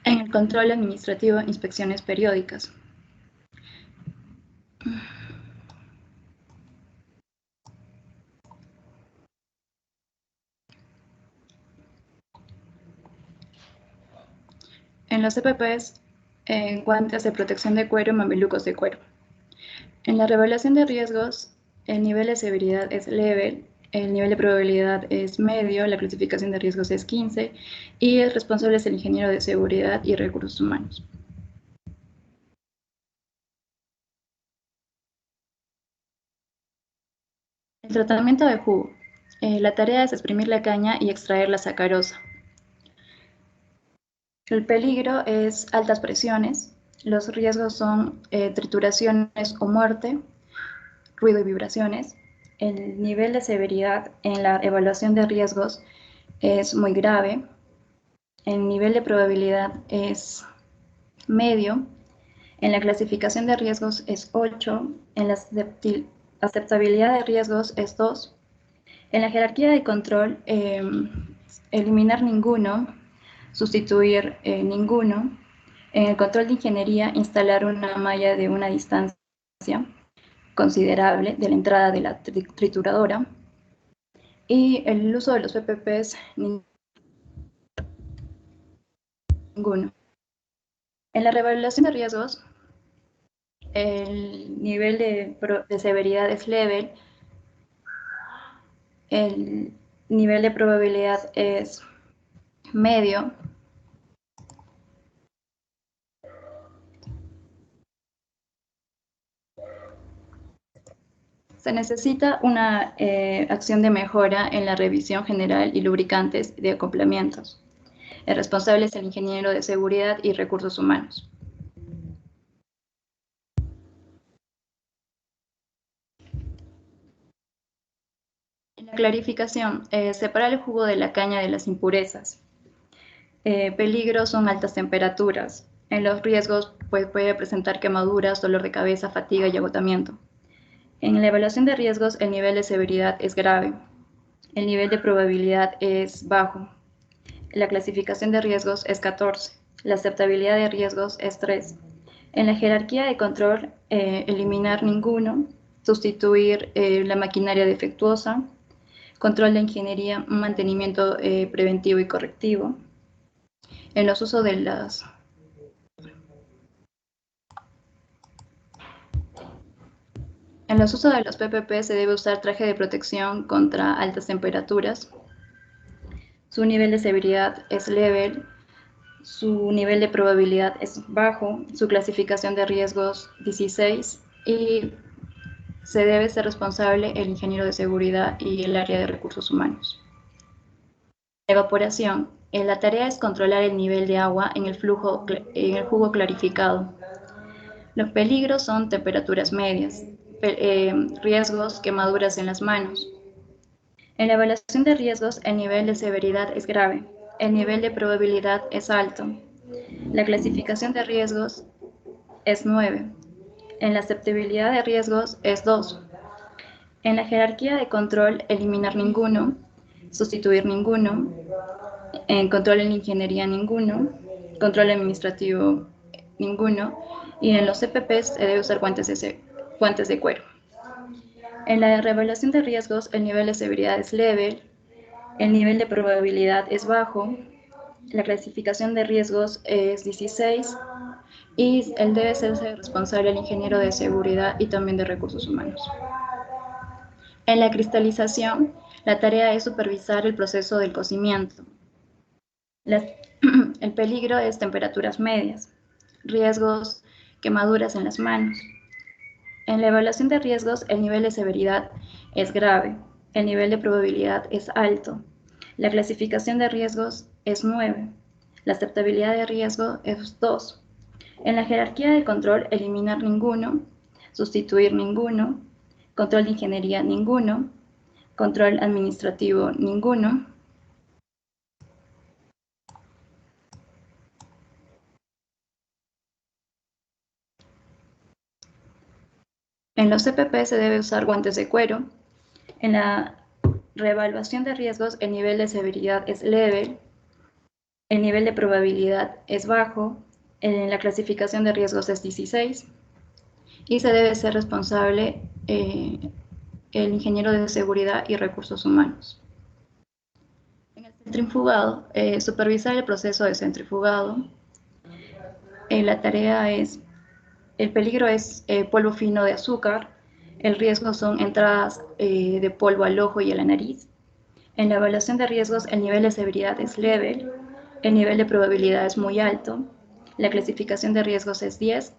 En el control administrativo, inspecciones periódicas. En los EPPs, guantes de protección de cuero y mamelucos de cuero. En la reevaluación de riesgos, el nivel de severidad es leve, el nivel de probabilidad es medio, la clasificación de riesgos es 15 y el responsable es el ingeniero de seguridad y recursos humanos. El tratamiento de jugo. La tarea es exprimir la caña y extraer la sacarosa. El peligro es altas presiones. Los riesgos son trituraciones o muerte, ruido y vibraciones. El nivel de severidad en la evaluación de riesgos es muy grave. El nivel de probabilidad es medio. En la clasificación de riesgos es 8. En la aceptabilidad de riesgos es 2. En la jerarquía de control, eliminar ninguno, sustituir ninguno. En el control de ingeniería, instalar una malla de una distancia considerable de la entrada de la trituradora. Y el uso de los PPPs, ninguno. En la reevaluación de riesgos, el nivel de severidad es leve, el nivel de probabilidad es medio. Se necesita una acción de mejora en la revisión general y lubricantes de acoplamientos. El responsable es el ingeniero de seguridad y recursos humanos. En la clarificación, separar el jugo de la caña de las impurezas. Peligros son altas temperaturas. En los riesgos puede presentar quemaduras, dolor de cabeza, fatiga y agotamiento. En la evaluación de riesgos, el nivel de severidad es grave. El nivel de probabilidad es bajo. La clasificación de riesgos es 14. La aceptabilidad de riesgos es 3. En la jerarquía de control, eliminar ninguno, sustituir la maquinaria defectuosa, control de ingeniería, mantenimiento preventivo y correctivo. En los usos de las En los usos de los PPP se debe usar traje de protección contra altas temperaturas. Su nivel de severidad es leve, su nivel de probabilidad es bajo, su clasificación de riesgos 16 y se debe ser responsable el ingeniero de seguridad y el área de recursos humanos. Evaporación. La tarea es controlar el nivel de agua en el jugo clarificado. Los peligros son temperaturas medias, riesgos, quemaduras en las manos. En la evaluación de riesgos, el nivel de severidad es grave, el nivel de probabilidad es alto. La clasificación de riesgos es 9. En la aceptabilidad de riesgos es 2. En la jerarquía de control, eliminar ninguno, sustituir ninguno, en control en ingeniería ninguno, control administrativo ninguno, y en los CPPs se debe usar guantes de cuero. En la revelación de riesgos, el nivel de severidad es leve, el nivel de probabilidad es bajo, la clasificación de riesgos es 16 y él debe ser responsable el ingeniero de seguridad y también de recursos humanos. En la cristalización, la tarea es supervisar el proceso del cocimiento. El peligro es temperaturas medias, riesgos, quemaduras en las manos. En la evaluación de riesgos, el nivel de severidad es grave, el nivel de probabilidad es alto, la clasificación de riesgos es 9, la aceptabilidad de riesgo es 2. En la jerarquía de control, eliminar ninguno, sustituir ninguno, control de ingeniería ninguno, control administrativo ninguno. En los CPP se debe usar guantes de cuero. En la reevaluación de riesgos, el nivel de severidad es leve, el nivel de probabilidad es bajo, en la clasificación de riesgos es 16 y se debe ser responsable el ingeniero de seguridad y recursos humanos. En el centrifugado, supervisar el proceso de centrifugado. La tarea es, el peligro es polvo fino de azúcar, el riesgo son entradas de polvo al ojo y a la nariz. En la evaluación de riesgos, el nivel de severidad es leve, el nivel de probabilidad es muy alto, la clasificación de riesgos es 10,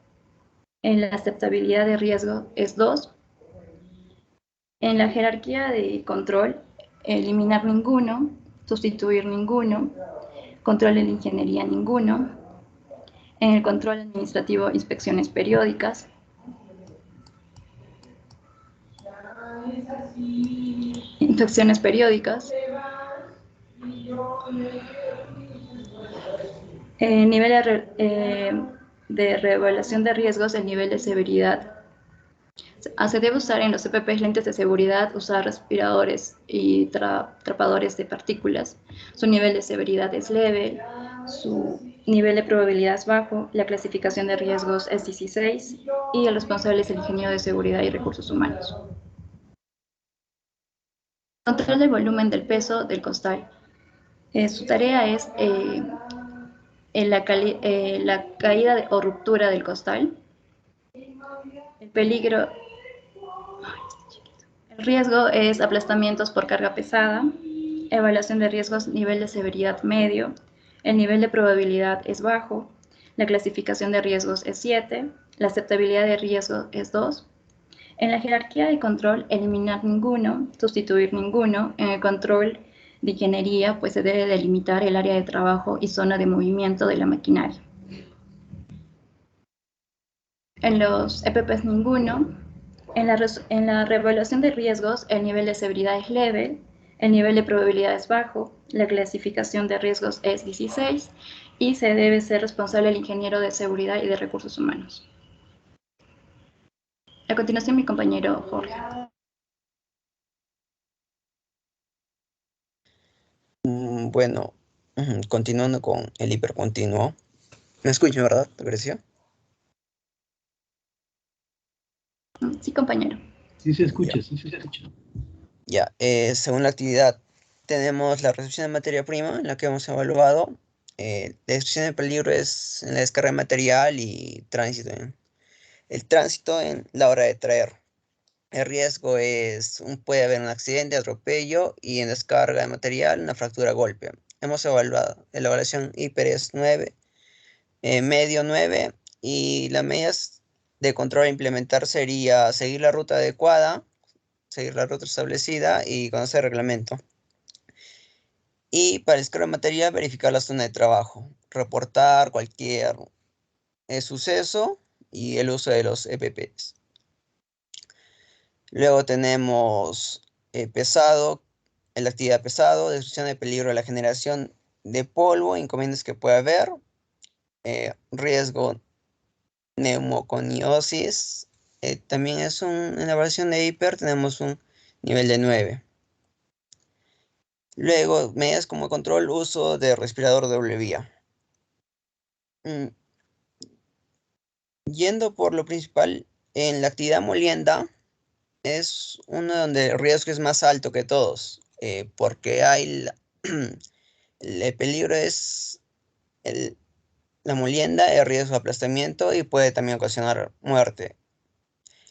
en la aceptabilidad de riesgo es 2. En la jerarquía de control, eliminar ninguno, sustituir ninguno, control en ingeniería ninguno, en el control administrativo inspecciones periódicas, inspecciones periódicas, nivel de reevaluación de riesgos, el nivel de severidad. Se debe usar en los CPPs lentes de seguridad, usar respiradores y trapadores de partículas. Su nivel de severidad es leve, su nivel de probabilidad es bajo, la clasificación de riesgos es 16 y el responsable es el ingeniero de seguridad y recursos humanos. Control del volumen del peso del costal. Su tarea es la caída o ruptura del costal. El peligro, el riesgo es aplastamientos por carga pesada. Evaluación de riesgos, nivel de severidad medio. El nivel de probabilidad es bajo. La clasificación de riesgos es 7. La aceptabilidad de riesgo es 2. En la jerarquía de control, eliminar ninguno, sustituir ninguno. En el control de ingeniería, pues se debe delimitar el área de trabajo y zona de movimiento de la maquinaria. En los EPPs ninguno. En la reevaluación de riesgos, el nivel de severidad es leve, el nivel de probabilidad es bajo, la clasificación de riesgos es 16 y se debe ser responsable el ingeniero de seguridad y de recursos humanos. A continuación, mi compañero Jorge. Bueno, continuando con el hipercontinuo. ¿Me escuchan, verdad, Grecia? Sí, compañero. Sí se escucha, sí se escucha. Ya, según la actividad, tenemos la recepción de materia prima, en la que hemos evaluado. La descripción de peligro es en la descarga de material y tránsito. El tránsito en la hora de traer. El riesgo es, puede haber un accidente, atropello y en descarga de material, una fractura a golpe. Hemos evaluado, la evaluación hiper es 9, medio 9 y las medidas de control a implementar sería seguir la ruta adecuada, seguir la ruta establecida y conocer el reglamento. Y para descarga de material, verificar la zona de trabajo, reportar cualquier suceso y el uso de los EPPs. Luego tenemos pesado, la actividad pesado, descripción de peligro de la generación de polvo, inconvenientes que puede haber. riesgo neumoconiosis. También en la versión de hiper tenemos un nivel de 9. Luego, medidas como control, uso de respirador doble vía. Yendo por lo principal, en la actividad molienda es uno donde el riesgo es más alto que todos, porque el peligro es la molienda, el riesgo de aplastamiento y puede también ocasionar muerte.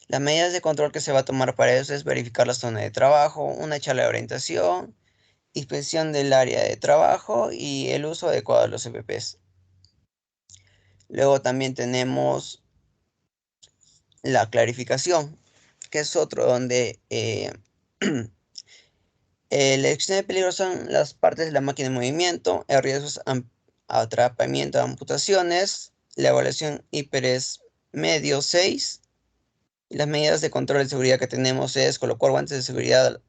Las medidas de control que se va a tomar para eso es verificar la zona de trabajo, una charla de orientación, inspección del área de trabajo y el uso adecuado de los EPPs. Luego también tenemos la clarificación, que es otro donde la detección de peligro son las partes de la máquina en movimiento, el riesgo es atrapamiento de amputaciones, la evaluación hiper es medio 6, y las medidas de control de seguridad que tenemos es colocar guantes de seguridad,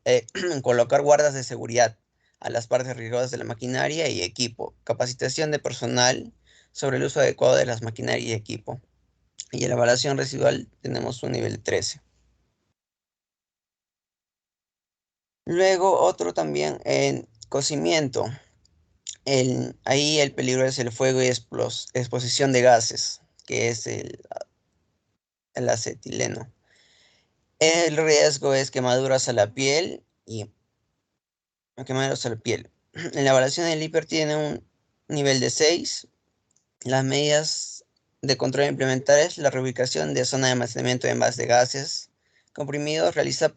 colocar guardas de seguridad a las partes riesgosas de la maquinaria y equipo, capacitación de personal sobre el uso adecuado de las maquinarias y equipo. Y en la evaluación residual tenemos un nivel 13. Luego otro también en cocimiento. Ahí el peligro es el fuego y exposición de gases, que es el acetileno. El riesgo es quemaduras a la piel y quemaduras a la piel. En la evaluación del hiper tiene un nivel de 6. Las medidas de control a implementar es la reubicación de zona de almacenamiento de envases de gases comprimidos, realizar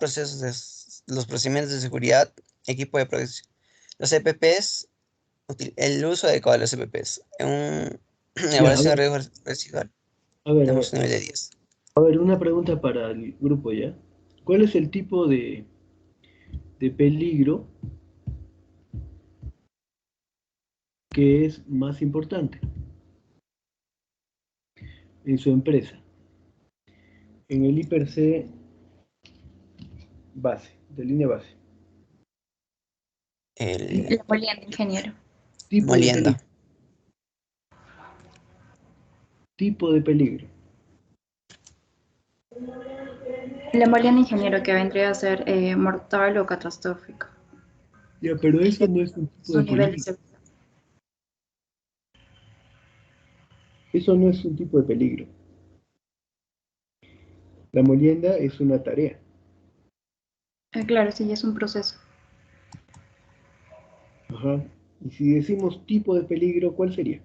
los procedimientos de seguridad, equipo de protección. Los EPPs, el uso adecuado de los EPPs. En una evaluación de riesgo residual tenemos un nivel de 10. A ver, una pregunta para el grupo ya. ¿Cuál es el tipo de peligro que es más importante en su empresa? En el IPC base, de línea base. La molienda, ingeniero. Tipo molienda. de peligro. Tipo de peligro. La molienda, ingeniero, que vendría a ser mortal o catastrófico. Ya, pero eso no es un tipo Su de nivel de peligro. seguridad. Eso no es un tipo de peligro. La molienda es una tarea. Claro, sí, es un proceso. Ajá. Y si decimos tipo de peligro, ¿cuál sería?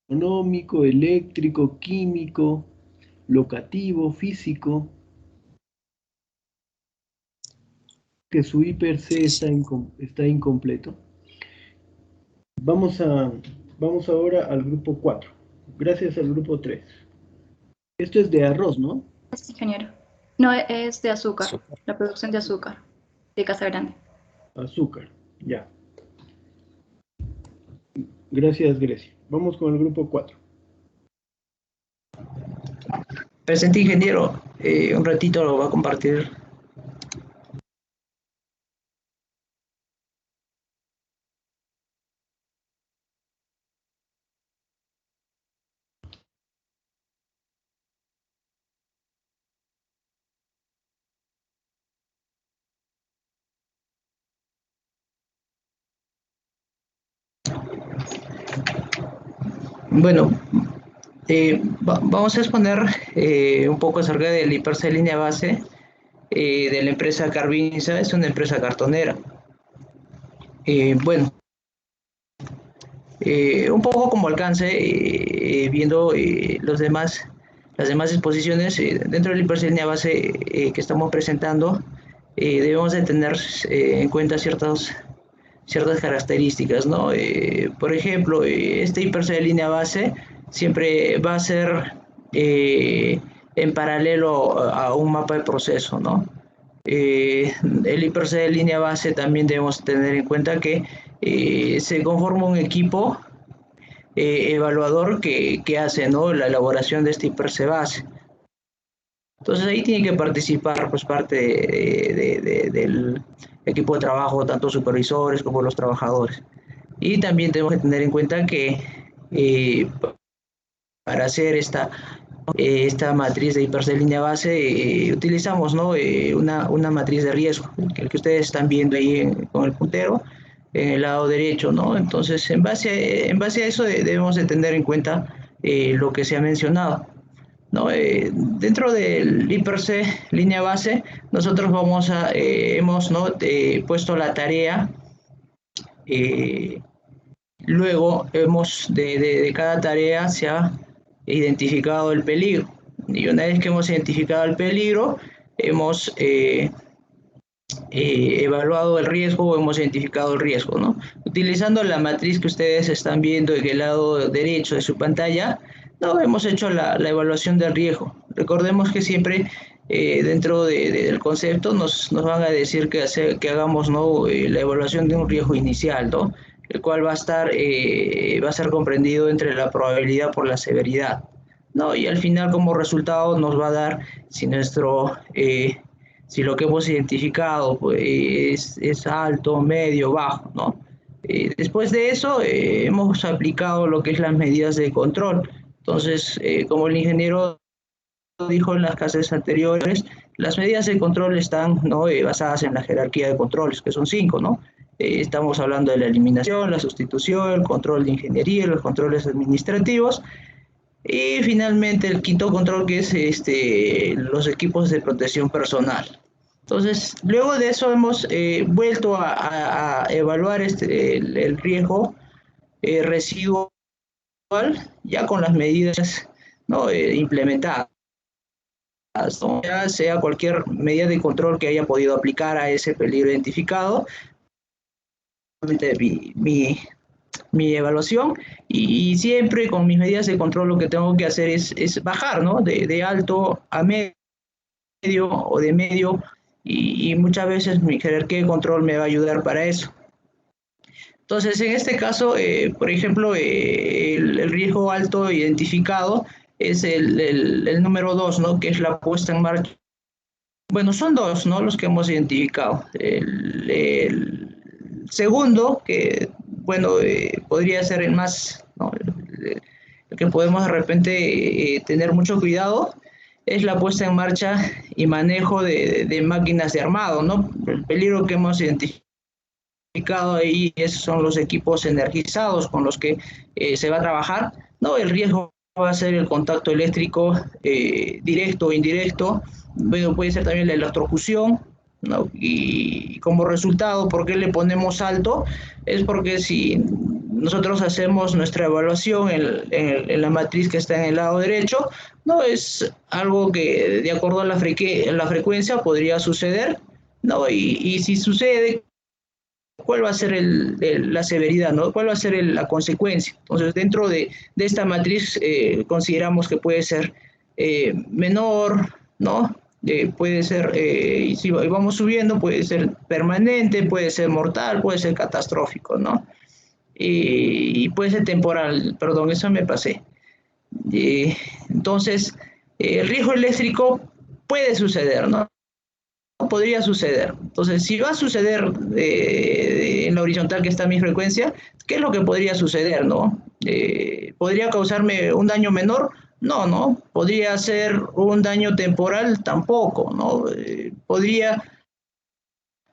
Económico, eléctrico, químico, locativo, físico. Que su hiper C está incompleto. Vamos ahora al grupo 4. Gracias al grupo 3. Esto es de arroz, ¿no? Es ingeniero. No, es de azúcar. La producción de azúcar de Casa Grande. Azúcar, ya. Gracias, Grecia. Vamos con el grupo 4. Presente, ingeniero. Un ratito lo va a compartir. Bueno, vamos a exponer un poco acerca del hipercel línea base de la empresa Carvinza. Es una empresa cartonera. Bueno, un poco como alcance, viendo las demás exposiciones dentro del hipercel línea base que estamos presentando, debemos de tener en cuenta ciertas características, ¿no? Por ejemplo, este hipercel de línea base siempre va a ser en paralelo a un mapa de proceso, ¿no? El hipercel de línea base también debemos tener en cuenta que se conforma un equipo evaluador que hace, ¿no?, la elaboración de este IPRC base. Entonces ahí tiene que participar pues parte del equipo de trabajo, tanto supervisores como los trabajadores. Y también tenemos que tener en cuenta que para hacer esta matriz de IPRC línea base utilizamos, ¿no?, una matriz de riesgo, el que ustedes están viendo ahí con el puntero en el lado derecho, ¿no? Entonces en base a eso debemos de tener en cuenta lo que se ha mencionado, ¿no? Dentro del IPRC línea base nosotros hemos, ¿no?, puesto la tarea, luego de cada tarea se ha identificado el peligro, y una vez que hemos identificado el peligro hemos evaluado el riesgo o hemos identificado el riesgo, ¿no? Utilizando la matriz que ustedes están viendo en el lado derecho de su pantalla, no, hemos hecho la evaluación del riesgo. Recordemos que siempre dentro del concepto nos van a decir que hagamos, ¿no?, la evaluación de un riesgo inicial, ¿no?, el cual va a ser comprendido entre la probabilidad por la severidad, ¿no? Y al final como resultado nos va a dar si lo que hemos identificado pues, es alto, medio, bajo, ¿no? Después de eso hemos aplicado lo que es las medidas de control. Entonces, como el ingeniero dijo en las clases anteriores, las medidas de control están, ¿no?, basadas en la jerarquía de controles, que son 5, ¿no? Estamos hablando de la eliminación, la sustitución, el control de ingeniería, los controles administrativos, y finalmente el quinto control, que es los equipos de protección personal. Entonces, luego de eso hemos vuelto a evaluar el riesgo residual ya con las medidas, ¿no?, implementadas, ¿no?, ya sea cualquier medida de control que haya podido aplicar a ese peligro identificado. Mi evaluación, y siempre con mis medidas de control lo que tengo que hacer es bajar, ¿no?, de alto a medio o de medio, y muchas veces mi jerarquía de control me va a ayudar para eso. Entonces, en este caso, por ejemplo, el riesgo alto identificado es el número 2, ¿no?, que es la puesta en marcha. Bueno, son 2, ¿no?, los que hemos identificado. El segundo, que, bueno, podría ser el más, ¿no?, el que podemos de repente tener mucho cuidado, es la puesta en marcha y manejo de máquinas de armado, ¿no? El peligro que hemos identificado ahí son los equipos energizados con los que se va a trabajar, ¿no? El riesgo va a ser el contacto eléctrico directo o indirecto, bueno, puede ser también la electrocución, ¿no? Y como resultado, ¿por qué le ponemos alto? Es porque si nosotros hacemos nuestra evaluación en la matriz que está en el lado derecho, no es algo que de acuerdo a la frecuencia podría suceder, ¿no? Y si sucede, ¿cuál va a ser la severidad, ¿no? ¿Cuál va a ser la consecuencia? Entonces, dentro de esta matriz consideramos que puede ser menor, ¿no? Puede ser, y si vamos subiendo, puede ser permanente, puede ser mortal, puede ser catastrófico, ¿no? Y puede ser temporal, perdón, eso me pasé. Entonces, el riesgo eléctrico puede suceder, ¿no? Podría suceder. Entonces, si va a suceder en la horizontal que está mi frecuencia, ¿qué es lo que podría suceder, no? ¿Podría causarme un daño menor? No, no. ¿Podría ser un daño temporal? Tampoco, ¿no? ¿Podría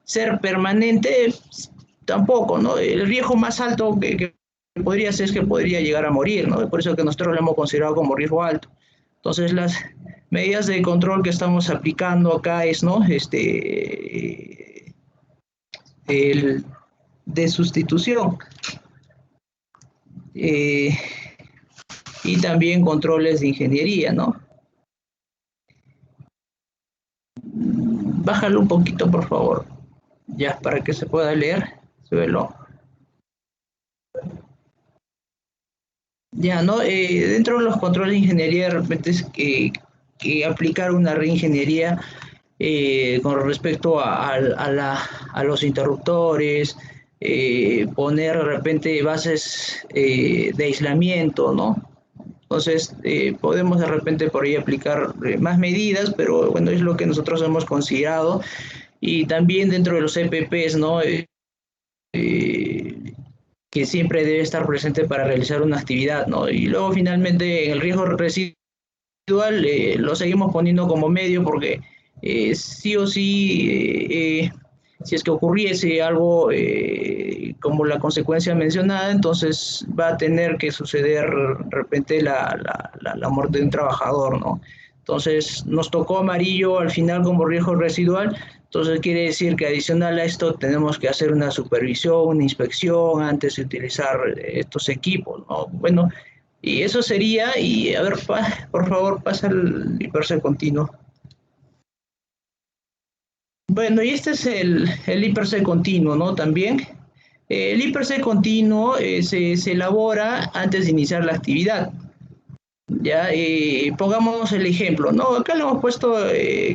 ser permanente? Tampoco, ¿no? El riesgo más alto que podría ser es que podría llegar a morir, ¿no? Por eso que nosotros lo hemos considerado como riesgo alto. Entonces, las medidas de control que estamos aplicando acá es, ¿no?, de sustitución y también controles de ingeniería, ¿no? Bájalo un poquito, por favor, ya, para que se pueda leer. Súbelo. Ya, ¿no? Dentro de los controles de ingeniería, de repente es que aplicar una reingeniería con respecto a los interruptores, poner de repente bases de aislamiento, ¿no? Entonces, podemos de repente por ahí aplicar más medidas, pero bueno, es lo que nosotros hemos considerado. Y también dentro de los EPPs, ¿no? Que siempre debe estar presente para realizar una actividad, ¿no? Y luego finalmente en el riesgo residual lo seguimos poniendo como medio porque sí o sí, si es que ocurriese algo como la consecuencia mencionada, entonces va a tener que suceder de repente la muerte de un trabajador, ¿no? Entonces nos tocó amarillo al final como riesgo residual, entonces quiere decir que adicional a esto tenemos que hacer una supervisión, una inspección antes de utilizar estos equipos, ¿no? Bueno, y eso sería, y a ver, por favor, pasa el hiperse continuo. Bueno, y este es el hiperse continuo, ¿no? También. El hiperse continuo se elabora antes de iniciar la actividad. Ya, pongamos el ejemplo, ¿no? Acá le hemos puesto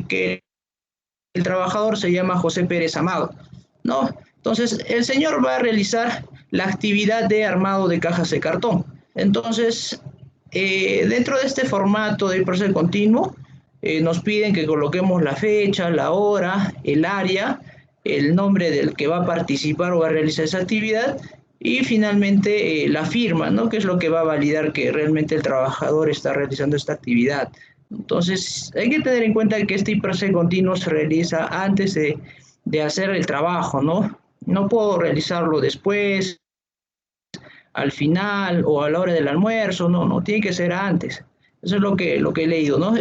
que el trabajador se llama José Pérez Amado, ¿no? Entonces, el señor va a realizar la actividad de armado de cajas de cartón. Entonces, dentro de este formato de hiperse continuo, nos piden que coloquemos la fecha, la hora, el área, el nombre del que va a participar o va a realizar esa actividad y finalmente la firma, ¿no? Que es lo que va a validar que realmente el trabajador está realizando esta actividad. Entonces, hay que tener en cuenta que este hiperse continuo se realiza antes de hacer el trabajo, ¿no? No puedo realizarlo después, al final o a la hora del almuerzo, no, tiene que ser antes. Eso es lo que he leído, ¿no?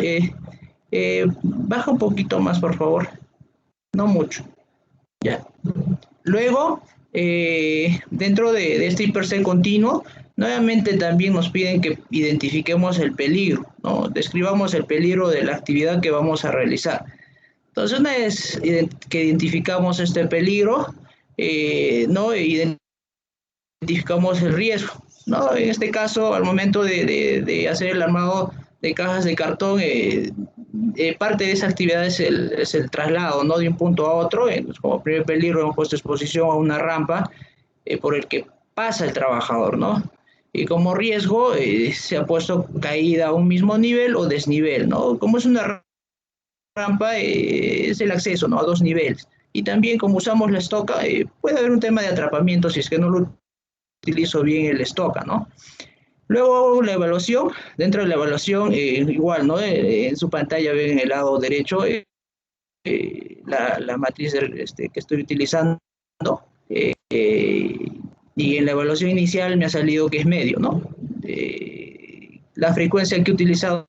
Baja un poquito más, por favor. No mucho. Ya. Luego, dentro de este hiperse continuo, nuevamente también nos piden que identifiquemos el peligro, ¿no? Describamos el peligro de la actividad que vamos a realizar. Entonces, una vez que identificamos este peligro, ¿no? Identificamos el riesgo, ¿no? En este caso, al momento de hacer el armado de cajas de cartón, parte de esa actividad es el traslado, ¿no? De un punto a otro. Como primer peligro hemos puesto exposición a una rampa por el que pasa el trabajador, ¿no? Y como riesgo se ha puesto caída a un mismo nivel o desnivel, ¿no? Como es una rampa, es el acceso, ¿no? A dos niveles. Y también como usamos la estoca, puede haber un tema de atrapamiento si es que no lo utilizo bien el estoca, ¿no? Luego la evaluación, dentro de la evaluación igual, ¿no? En su pantalla ven en el lado derecho la matriz que estoy utilizando y en la evaluación inicial me ha salido que es medio, ¿no? La frecuencia que he utilizado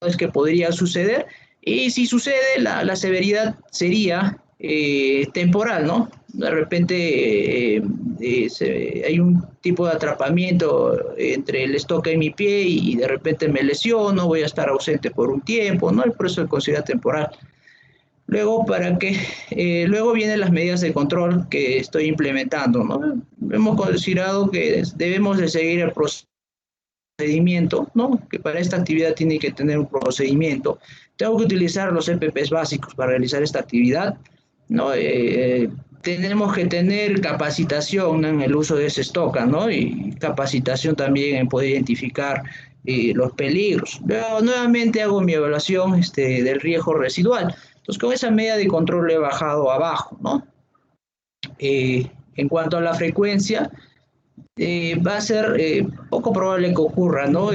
es que podría suceder y si sucede la severidad sería temporal, ¿no? De repente hay un tipo de atrapamiento entre el estoca y mi pie y de repente me lesiono, voy a estar ausente por un tiempo, ¿no? Y por eso se considera temporal. Luego, luego vienen las medidas de control que estoy implementando, ¿no? Hemos considerado que debemos de seguir el procedimiento, ¿no? Que para esta actividad tiene que tener un procedimiento. Tengo que utilizar los EPPs básicos para realizar esta actividad, ¿no? Tenemos que tener capacitación, ¿no? En el uso de ese estoca, ¿no? Y capacitación también en poder identificar los peligros. Luego, nuevamente hago mi evaluación del riesgo residual. Entonces, con esa medida de control le he bajado abajo, ¿no? En cuanto a la frecuencia, va a ser poco probable que ocurra, ¿no?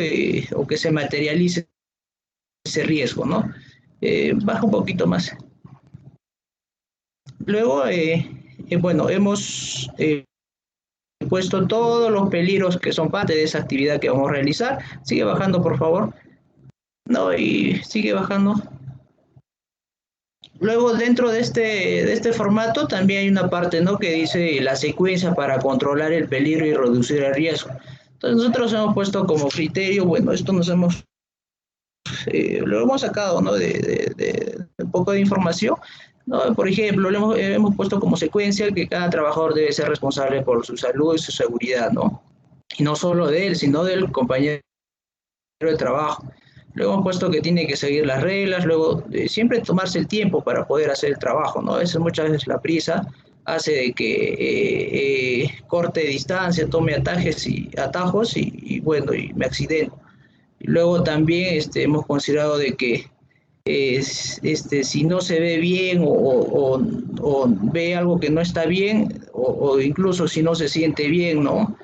O que se materialice ese riesgo, ¿no? Baja un poquito más. Luego, bueno, hemos puesto todos los peligros que son parte de esa actividad que vamos a realizar. Sigue bajando, por favor. No, y sigue bajando. Luego, dentro de este formato, también hay una parte, ¿no? Que dice la secuencia para controlar el peligro y reducir el riesgo. Entonces, nosotros hemos puesto como criterio, bueno, esto lo hemos sacado, ¿no? De un poco de información, ¿no? Por ejemplo, hemos puesto como secuencia que cada trabajador debe ser responsable por su salud y su seguridad, ¿no? Y no solo de él, sino del compañero de trabajo. Luego hemos puesto que tiene que seguir las reglas, luego siempre tomarse el tiempo para poder hacer el trabajo, ¿no? Esa es muchas veces la prisa, hace de que corte distancia, tome atajos y bueno, y me accidento. Y luego también hemos considerado de que si no se ve bien o ve algo que no está bien o incluso si no se siente bien, ¿no?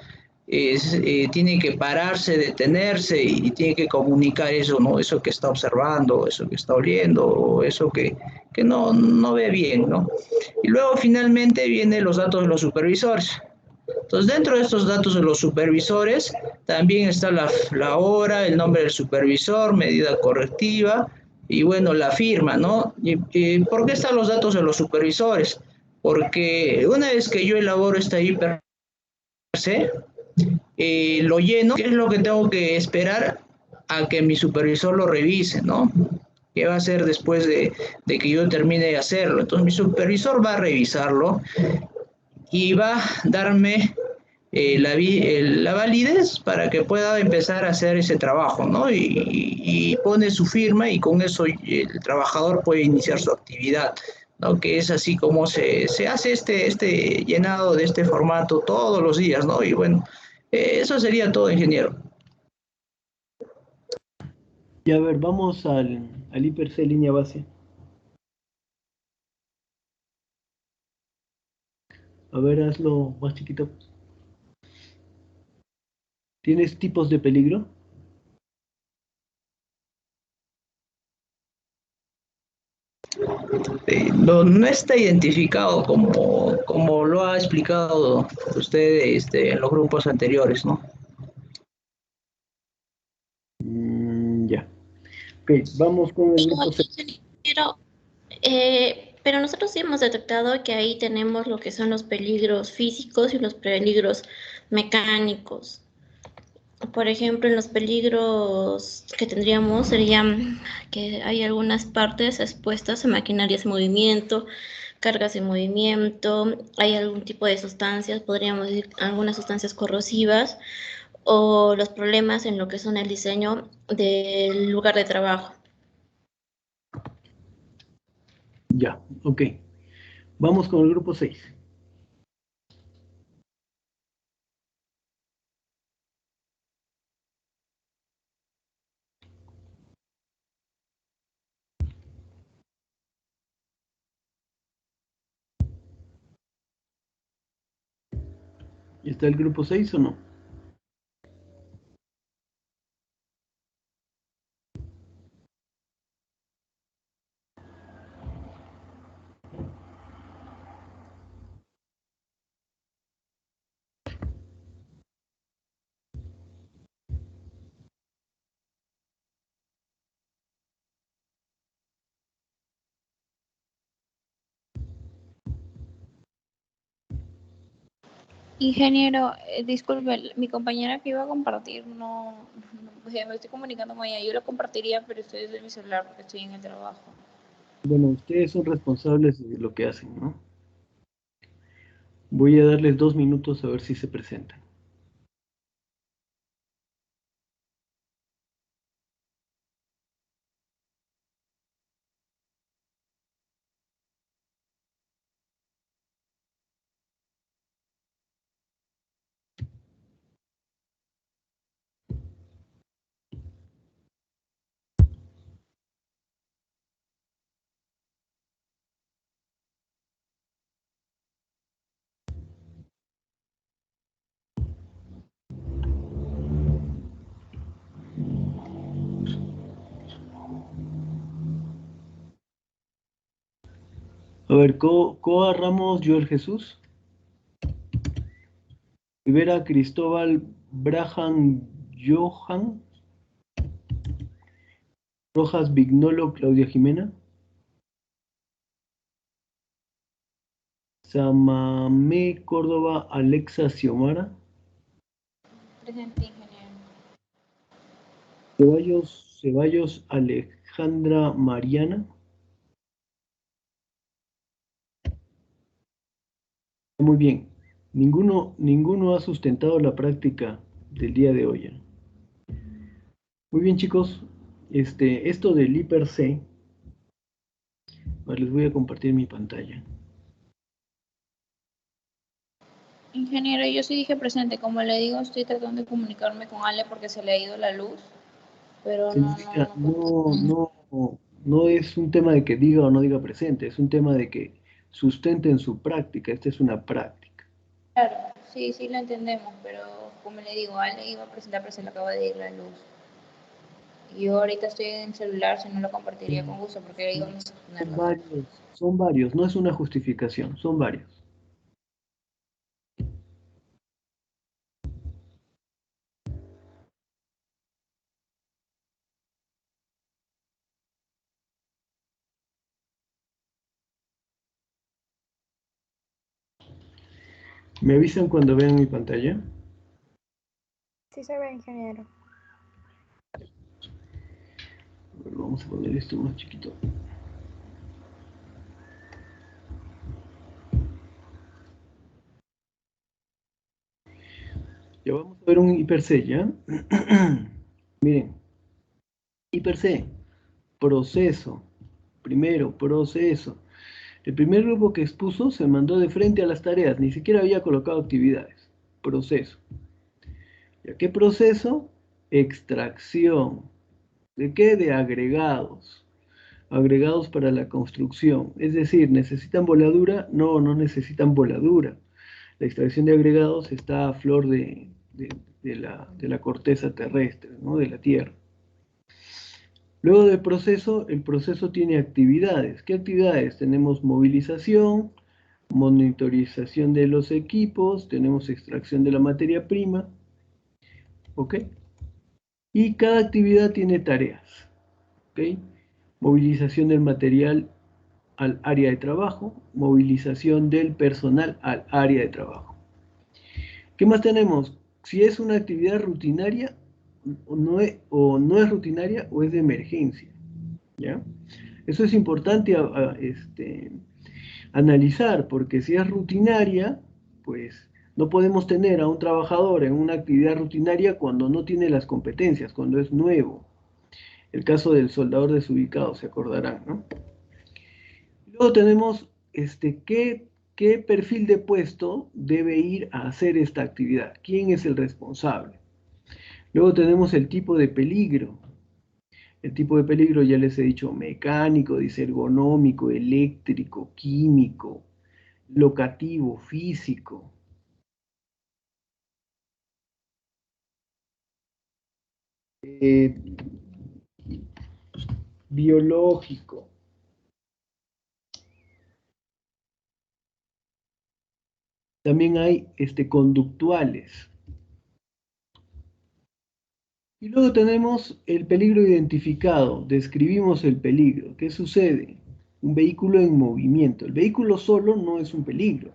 Tiene que pararse, detenerse y tiene que comunicar eso, ¿no? Eso que está observando, eso que está oliendo, o eso que no ve bien, ¿no? Y luego finalmente vienen los datos de los supervisores. Entonces, dentro de estos datos de los supervisores, también está la hora, el nombre del supervisor, medida correctiva y, bueno, la firma, ¿no? ¿Y por qué están los datos de los supervisores? Porque una vez que yo elaboro esta IPRC, lo lleno, ¿qué es lo que tengo que esperar a que mi supervisor lo revise, ¿no? ¿Qué va a hacer después de que yo termine de hacerlo? Entonces, mi supervisor va a revisarlo y va a darme la validez para que pueda empezar a hacer ese trabajo, ¿no? Y pone su firma y con eso el trabajador puede iniciar su actividad, ¿no? Que es así como se hace este llenado de este formato todos los días, ¿no? Y bueno, eso sería todo, ingeniero. Y a ver, vamos al IPRC línea base. A ver, hazlo más chiquito. ¿Tienes tipos de peligro? No está identificado como lo ha explicado usted en los grupos anteriores, ¿no? Ya. Ok, vamos con el grupo C. Pero nosotros sí hemos detectado que ahí tenemos lo que son los peligros físicos y los peligros mecánicos. Por ejemplo, en los peligros que tendríamos serían que hay algunas partes expuestas a maquinarias en movimiento, cargas en movimiento, hay algún tipo de sustancias, podríamos decir algunas sustancias corrosivas, o los problemas en lo que son el diseño del lugar de trabajo. Ya, ok. Vamos con el grupo 6. ¿Está el grupo 6 o no? Ingeniero, disculpe, mi compañera que iba a compartir, o sea, me estoy comunicando con ella, yo lo compartiría, pero estoy desde mi celular porque estoy en el trabajo. Bueno, ustedes son responsables de lo que hacen, ¿no? Voy a darles 2 minutos a ver si se presentan. A ver, Coa Ramos, Joel Jesús. Rivera Cristóbal, Braham Johan. Rojas Vignolo, Claudia Jimena. Samamé Córdoba, Alexa Xiomara. Presente, ingeniero. Ceballos Alejandra Mariana. Muy bien. Ninguno ha sustentado la práctica del día de hoy, ¿eh? Muy bien, chicos. Esto del IPRC, les voy a compartir mi pantalla. Ingeniero, yo sí dije presente. Como le digo, estoy tratando de comunicarme con Ale porque se le ha ido la luz, pero Señorita, no es un tema de que diga o no diga presente, es un tema de que sustente en su práctica. Esta es una práctica. Claro, sí, sí lo entendemos, pero como le digo, Ale iba a presentar, pero se le acaba de ir la luz. Y yo ahorita estoy en celular, si no lo compartiría con gusto, porque ahí vamos a ponerlo. Son varios, no es una justificación, son varios. ¿Me avisan cuando vean mi pantalla? Sí se ve, ingeniero. A ver, vamos a poner esto más chiquito. Ya vamos a ver un hiper C, ¿ya? Miren, hiper C, proceso. Primero, proceso. El primer grupo que expuso se mandó de frente a las tareas, ni siquiera había colocado actividades. Proceso. ¿Ya qué proceso? Extracción. ¿De qué? De agregados. Agregados para la construcción. Es decir, ¿necesitan voladura? No, no necesitan voladura. La extracción de agregados está a flor de la corteza terrestre, ¿no? De la Tierra. Luego del proceso, el proceso tiene actividades. ¿Qué actividades? Tenemos movilización, monitorización de los equipos, tenemos extracción de la materia prima, ¿ok? Y cada actividad tiene tareas, ¿ok? Movilización del material al área de trabajo, movilización del personal al área de trabajo. ¿Qué más tenemos? Si es una actividad rutinaria o no es rutinaria o es de emergencia, ¿ya? Eso es importante analizar, porque si es rutinaria, pues no podemos tener a un trabajador en una actividad rutinaria cuando no tiene las competencias, cuando es nuevo. El caso del soldador desubicado, se acordarán, ¿no? Luego tenemos qué perfil de puesto debe ir a hacer esta actividad, quién es el responsable. Luego tenemos el tipo de peligro. El tipo de peligro ya les he dicho, mecánico, dice ergonómico, eléctrico, químico, locativo, físico. Biológico. También hay conductuales. Y luego tenemos el peligro identificado. Describimos el peligro. ¿Qué sucede? Un vehículo en movimiento. El vehículo solo no es un peligro.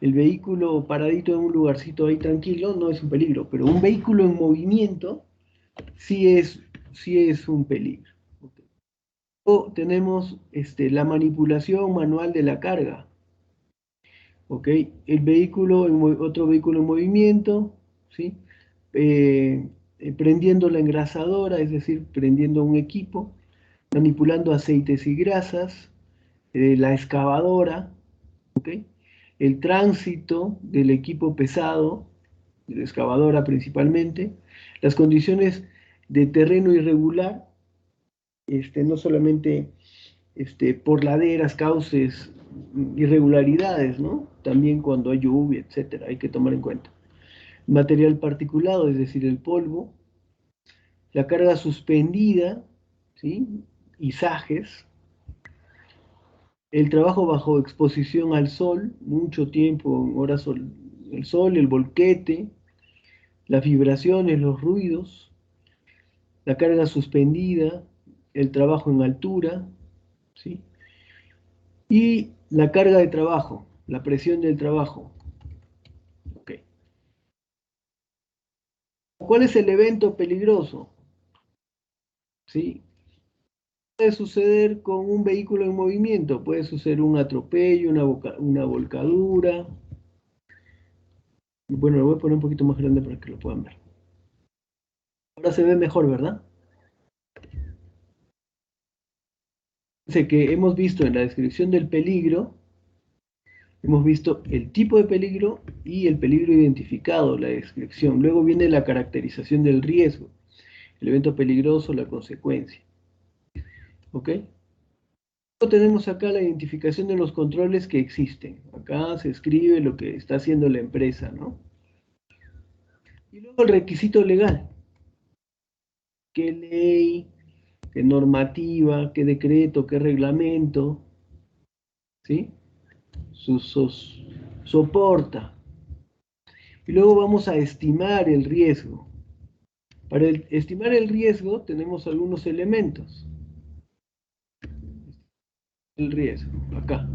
El vehículo paradito en un lugarcito ahí tranquilo no es un peligro. Pero un vehículo en movimiento sí es un peligro. O tenemos la manipulación manual de la carga. ¿Ok? Otro vehículo en movimiento, ¿sí? Prendiendo la engrasadora, es decir, prendiendo un equipo, manipulando aceites y grasas, la excavadora, ¿ok? El tránsito del equipo pesado, de la excavadora principalmente, las condiciones de terreno irregular, no solamente por laderas, cauces, irregularidades, ¿no? También cuando hay lluvia, etcétera, hay que tomar en cuenta. Material particulado, es decir, el polvo, la carga suspendida, ¿sí? Izajes, el trabajo bajo exposición al sol, mucho tiempo en horas el sol, el volquete, las vibraciones, los ruidos, la carga suspendida, el trabajo en altura, ¿sí? Y la carga de trabajo, la presión del trabajo. Okay. ¿Cuál es el evento peligroso? ¿Sí? Puede suceder con un vehículo en movimiento, puede suceder un atropello, una volcadura. Bueno, lo voy a poner un poquito más grande para que lo puedan ver. Ahora se ve mejor, ¿verdad? Dice que hemos visto en la descripción del peligro Hemos visto el tipo de peligro y el peligro identificado, la descripción. Luego viene la caracterización del riesgo, el evento peligroso, la consecuencia. ¿Ok? Luego tenemos acá la identificación de los controles que existen. Acá se escribe lo que está haciendo la empresa, ¿no? Y luego el requisito legal. ¿Qué ley, qué normativa, qué decreto, qué reglamento, ¿sí? Soporta. Y luego vamos a estimar el riesgo. Para estimar el riesgo tenemos algunos elementos. El riesgo, acá.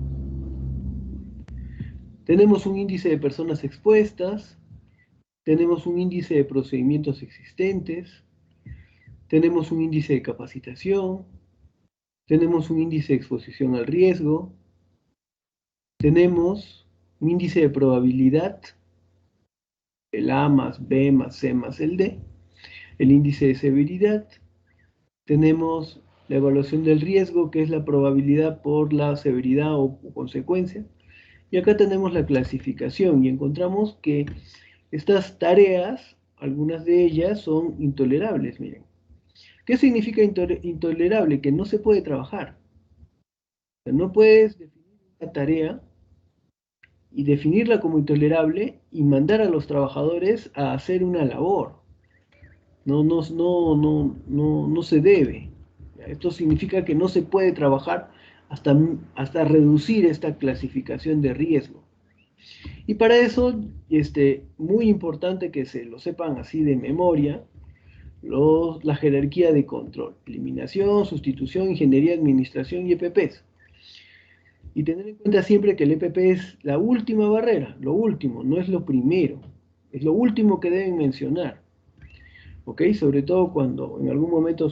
Tenemos un índice de personas expuestas, tenemos un índice de procedimientos existentes, tenemos un índice de capacitación, tenemos un índice de exposición al riesgo, tenemos un índice de probabilidad, el A más B más C más el D, el índice de severidad, tenemos la evaluación del riesgo, que es la probabilidad por la severidad o consecuencia, y acá tenemos la clasificación, y encontramos que estas tareas, algunas de ellas son intolerables, miren. ¿Qué significa intolerable? Que no se puede trabajar. O sea, no puedes definir una tarea y definirla como intolerable y mandar a los trabajadores a hacer una labor. No se debe. Esto significa que no se puede trabajar hasta reducir esta clasificación de riesgo. Y para eso, muy importante que se lo sepan así de memoria, la jerarquía de control: eliminación, sustitución, ingeniería, administración y EPPs. Y tener en cuenta siempre que el EPP es la última barrera, lo último, no es lo primero, es lo último que deben mencionar. ¿Ok? Sobre todo cuando en algún momento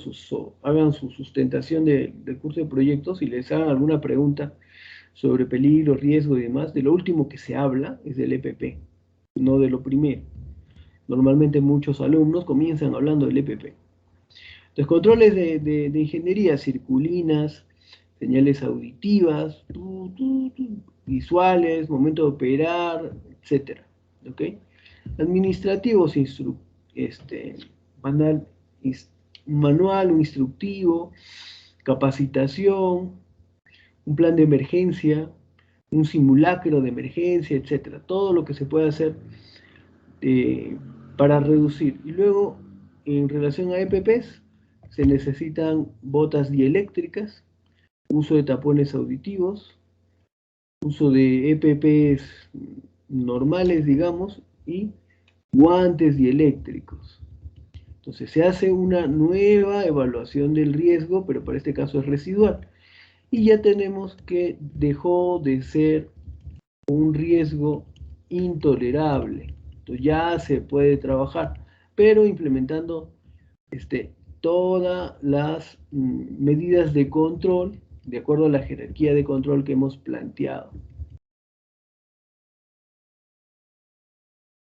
hagan su sustentación del curso de proyectos y les hagan alguna pregunta sobre peligro, riesgo y demás, de lo último que se habla es del EPP, no de lo primero. Normalmente muchos alumnos comienzan hablando del EPP. Los controles de ingeniería: circulinas, señales auditivas, visuales, momento de operar, etc. ¿Ok? Administrativos: manual o instructivo, capacitación, un plan de emergencia, un simulacro de emergencia, etc. Todo lo que se puede hacer para reducir. Y luego, en relación a EPPs, se necesitan botas dieléctricas, uso de tapones auditivos, uso de EPPs normales, digamos, y guantes dieléctricos. Entonces se hace una nueva evaluación del riesgo, pero para este caso es residual. Y ya tenemos que dejó de ser un riesgo intolerable. Entonces ya se puede trabajar, pero implementando todas las medidas de control de acuerdo a la jerarquía de control que hemos planteado.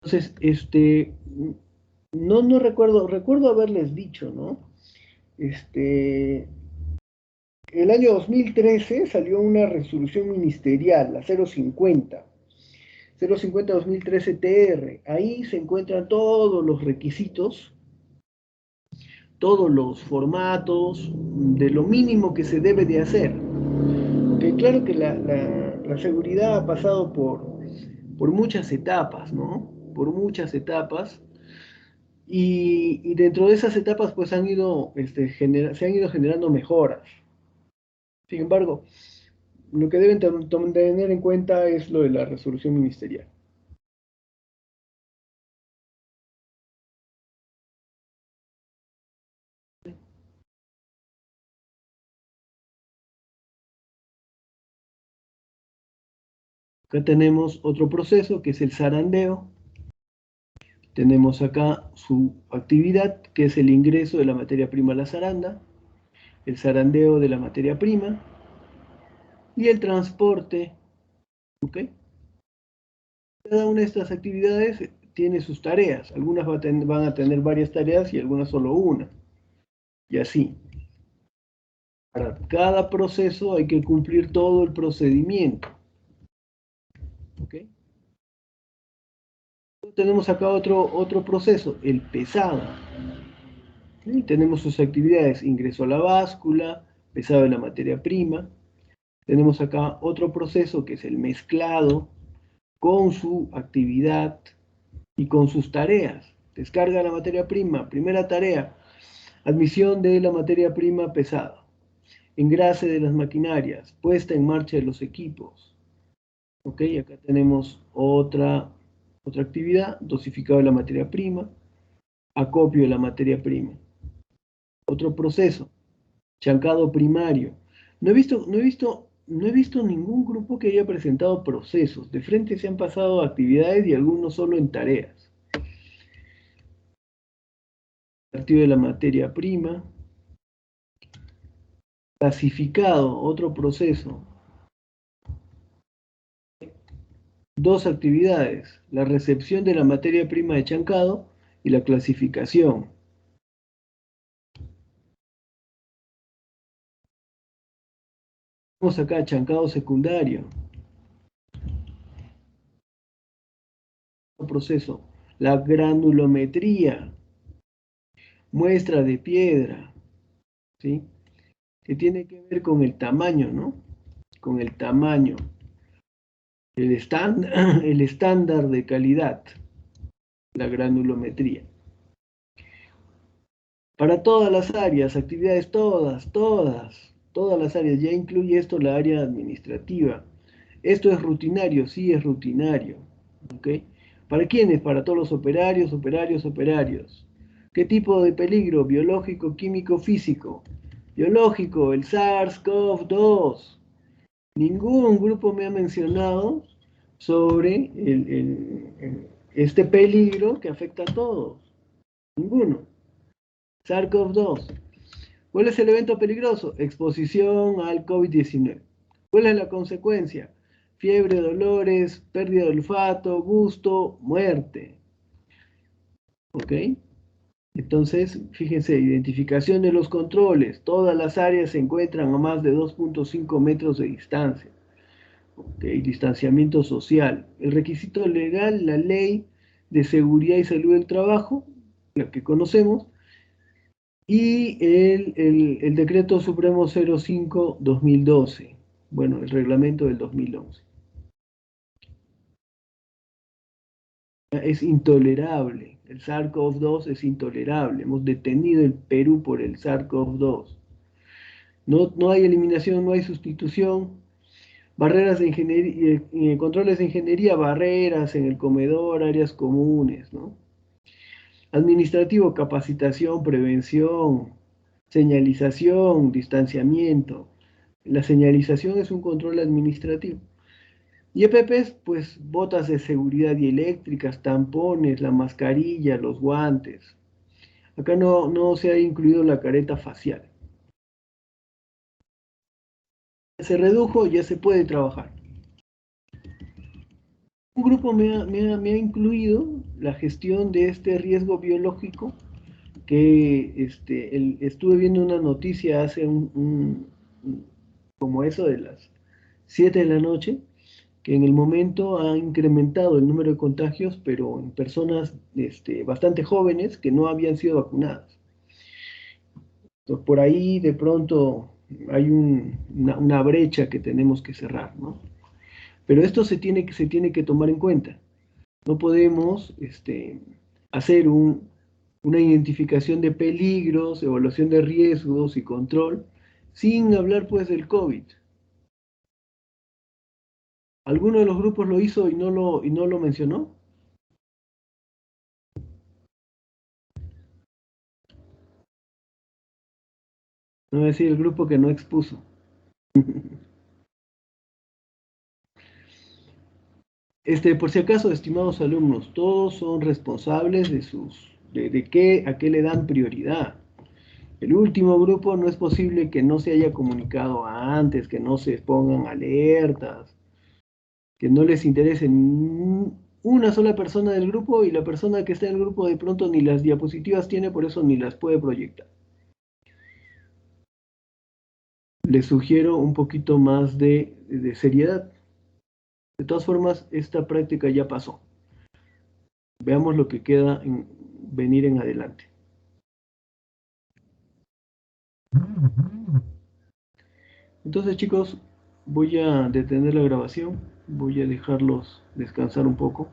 Entonces, no recuerdo haberles dicho, ¿no? El año 2013 salió una resolución ministerial, la 050. 050-2013 TR. Ahí se encuentran todos los requisitos, todos los formatos de lo mínimo que se debe de hacer. Porque claro que la seguridad ha pasado por muchas etapas, ¿no? Por muchas etapas. Y dentro de esas etapas pues se han ido generando mejoras. Sin embargo, lo que deben tener en cuenta es lo de la resolución ministerial. Acá tenemos otro proceso que es el zarandeo. Tenemos acá su actividad, que es el ingreso de la materia prima a la zaranda, el zarandeo de la materia prima y el transporte. ¿Ok? Cada una de estas actividades tiene sus tareas. Algunas van a tener varias tareas y algunas solo una. Y así. Para cada proceso hay que cumplir todo el procedimiento. tenemos acá otro proceso, el pesado. ¿Sí? Tenemos sus actividades, ingreso a la báscula, pesado de la materia prima. Tenemos acá otro proceso que es el mezclado con su actividad y con sus tareas. Descarga la materia prima, primera tarea, admisión de la materia prima pesada, engrase de las maquinarias, puesta en marcha de los equipos. Ok, acá tenemos otra actividad, dosificado de la materia prima, acopio de la materia prima. Otro proceso, chancado primario. No he visto ningún grupo que haya presentado procesos. De frente se han pasado actividades y algunos solo en tareas. Partido de la materia prima. Clasificado, otro proceso. Dos actividades, la recepción de la materia prima de chancado y la clasificación. Tenemos acá chancado secundario. Proceso, la granulometría, muestra de piedra, ¿sí? Que tiene que ver con el tamaño, ¿no? Con el tamaño, el estándar de calidad, la granulometría. Para todas las áreas, actividades todas las áreas, ya incluye esto la área administrativa. Esto es rutinario, sí es rutinario, ¿ok? ¿Para quiénes? Para todos los operarios. ¿Qué tipo de peligro? Biológico, químico, físico. Biológico, el SARS-CoV-2. Ningún grupo me ha mencionado sobre este peligro que afecta a todos. Ninguno. SARS-CoV-2. ¿Cuál es el evento peligroso? Exposición al COVID-19. ¿Cuál es la consecuencia? Fiebre, dolores, pérdida de olfato, gusto, muerte. ¿Ok? Entonces, fíjense, identificación de los controles. Todas las áreas se encuentran a más de 2.5 metros de distancia. ¿Ok? Distanciamiento social. El requisito legal, la ley de seguridad y salud del trabajo, la que conocemos, y el decreto supremo 05-2012. Bueno, el reglamento del 2011. Es intolerable. El SARS-CoV-2 es intolerable. Hemos detenido el Perú por el SARS-CoV-2. No hay eliminación, no hay sustitución. Barreras de ingeniería, controles de ingeniería, barreras en el comedor, áreas comunes, ¿no? Administrativo, capacitación, prevención, señalización, distanciamiento. La señalización es un control administrativo. Y EPPs, pues botas de seguridad y eléctricas, tampones, la mascarilla, los guantes. Acá no se ha incluido la careta facial. Se redujo, ya se puede trabajar. Un grupo me ha incluido la gestión de este riesgo biológico que estuve viendo una noticia hace como eso de las 7 de la noche, que en el momento ha incrementado el número de contagios, pero en personas bastante jóvenes que no habían sido vacunadas. Entonces, por ahí de pronto hay una brecha que tenemos que cerrar, ¿no? Pero esto se tiene que tomar en cuenta. No podemos hacer una identificación de peligros, evaluación de riesgos y control, sin hablar pues del COVID. ¿Alguno de los grupos lo hizo y no lo mencionó? No voy a decir el grupo que no expuso. Por si acaso, estimados alumnos, todos son responsables a qué le dan prioridad. El último grupo no es posible que no se haya comunicado antes, que no se pongan alertas, que no les interese una sola persona del grupo y la persona que está en el grupo de pronto ni las diapositivas tiene, por eso ni las puede proyectar. Les sugiero un poquito más de seriedad. De todas formas, esta práctica ya pasó. Veamos lo que queda en venir en adelante. Entonces, chicos, voy a detener la grabación, voy a dejarlos descansar un poco.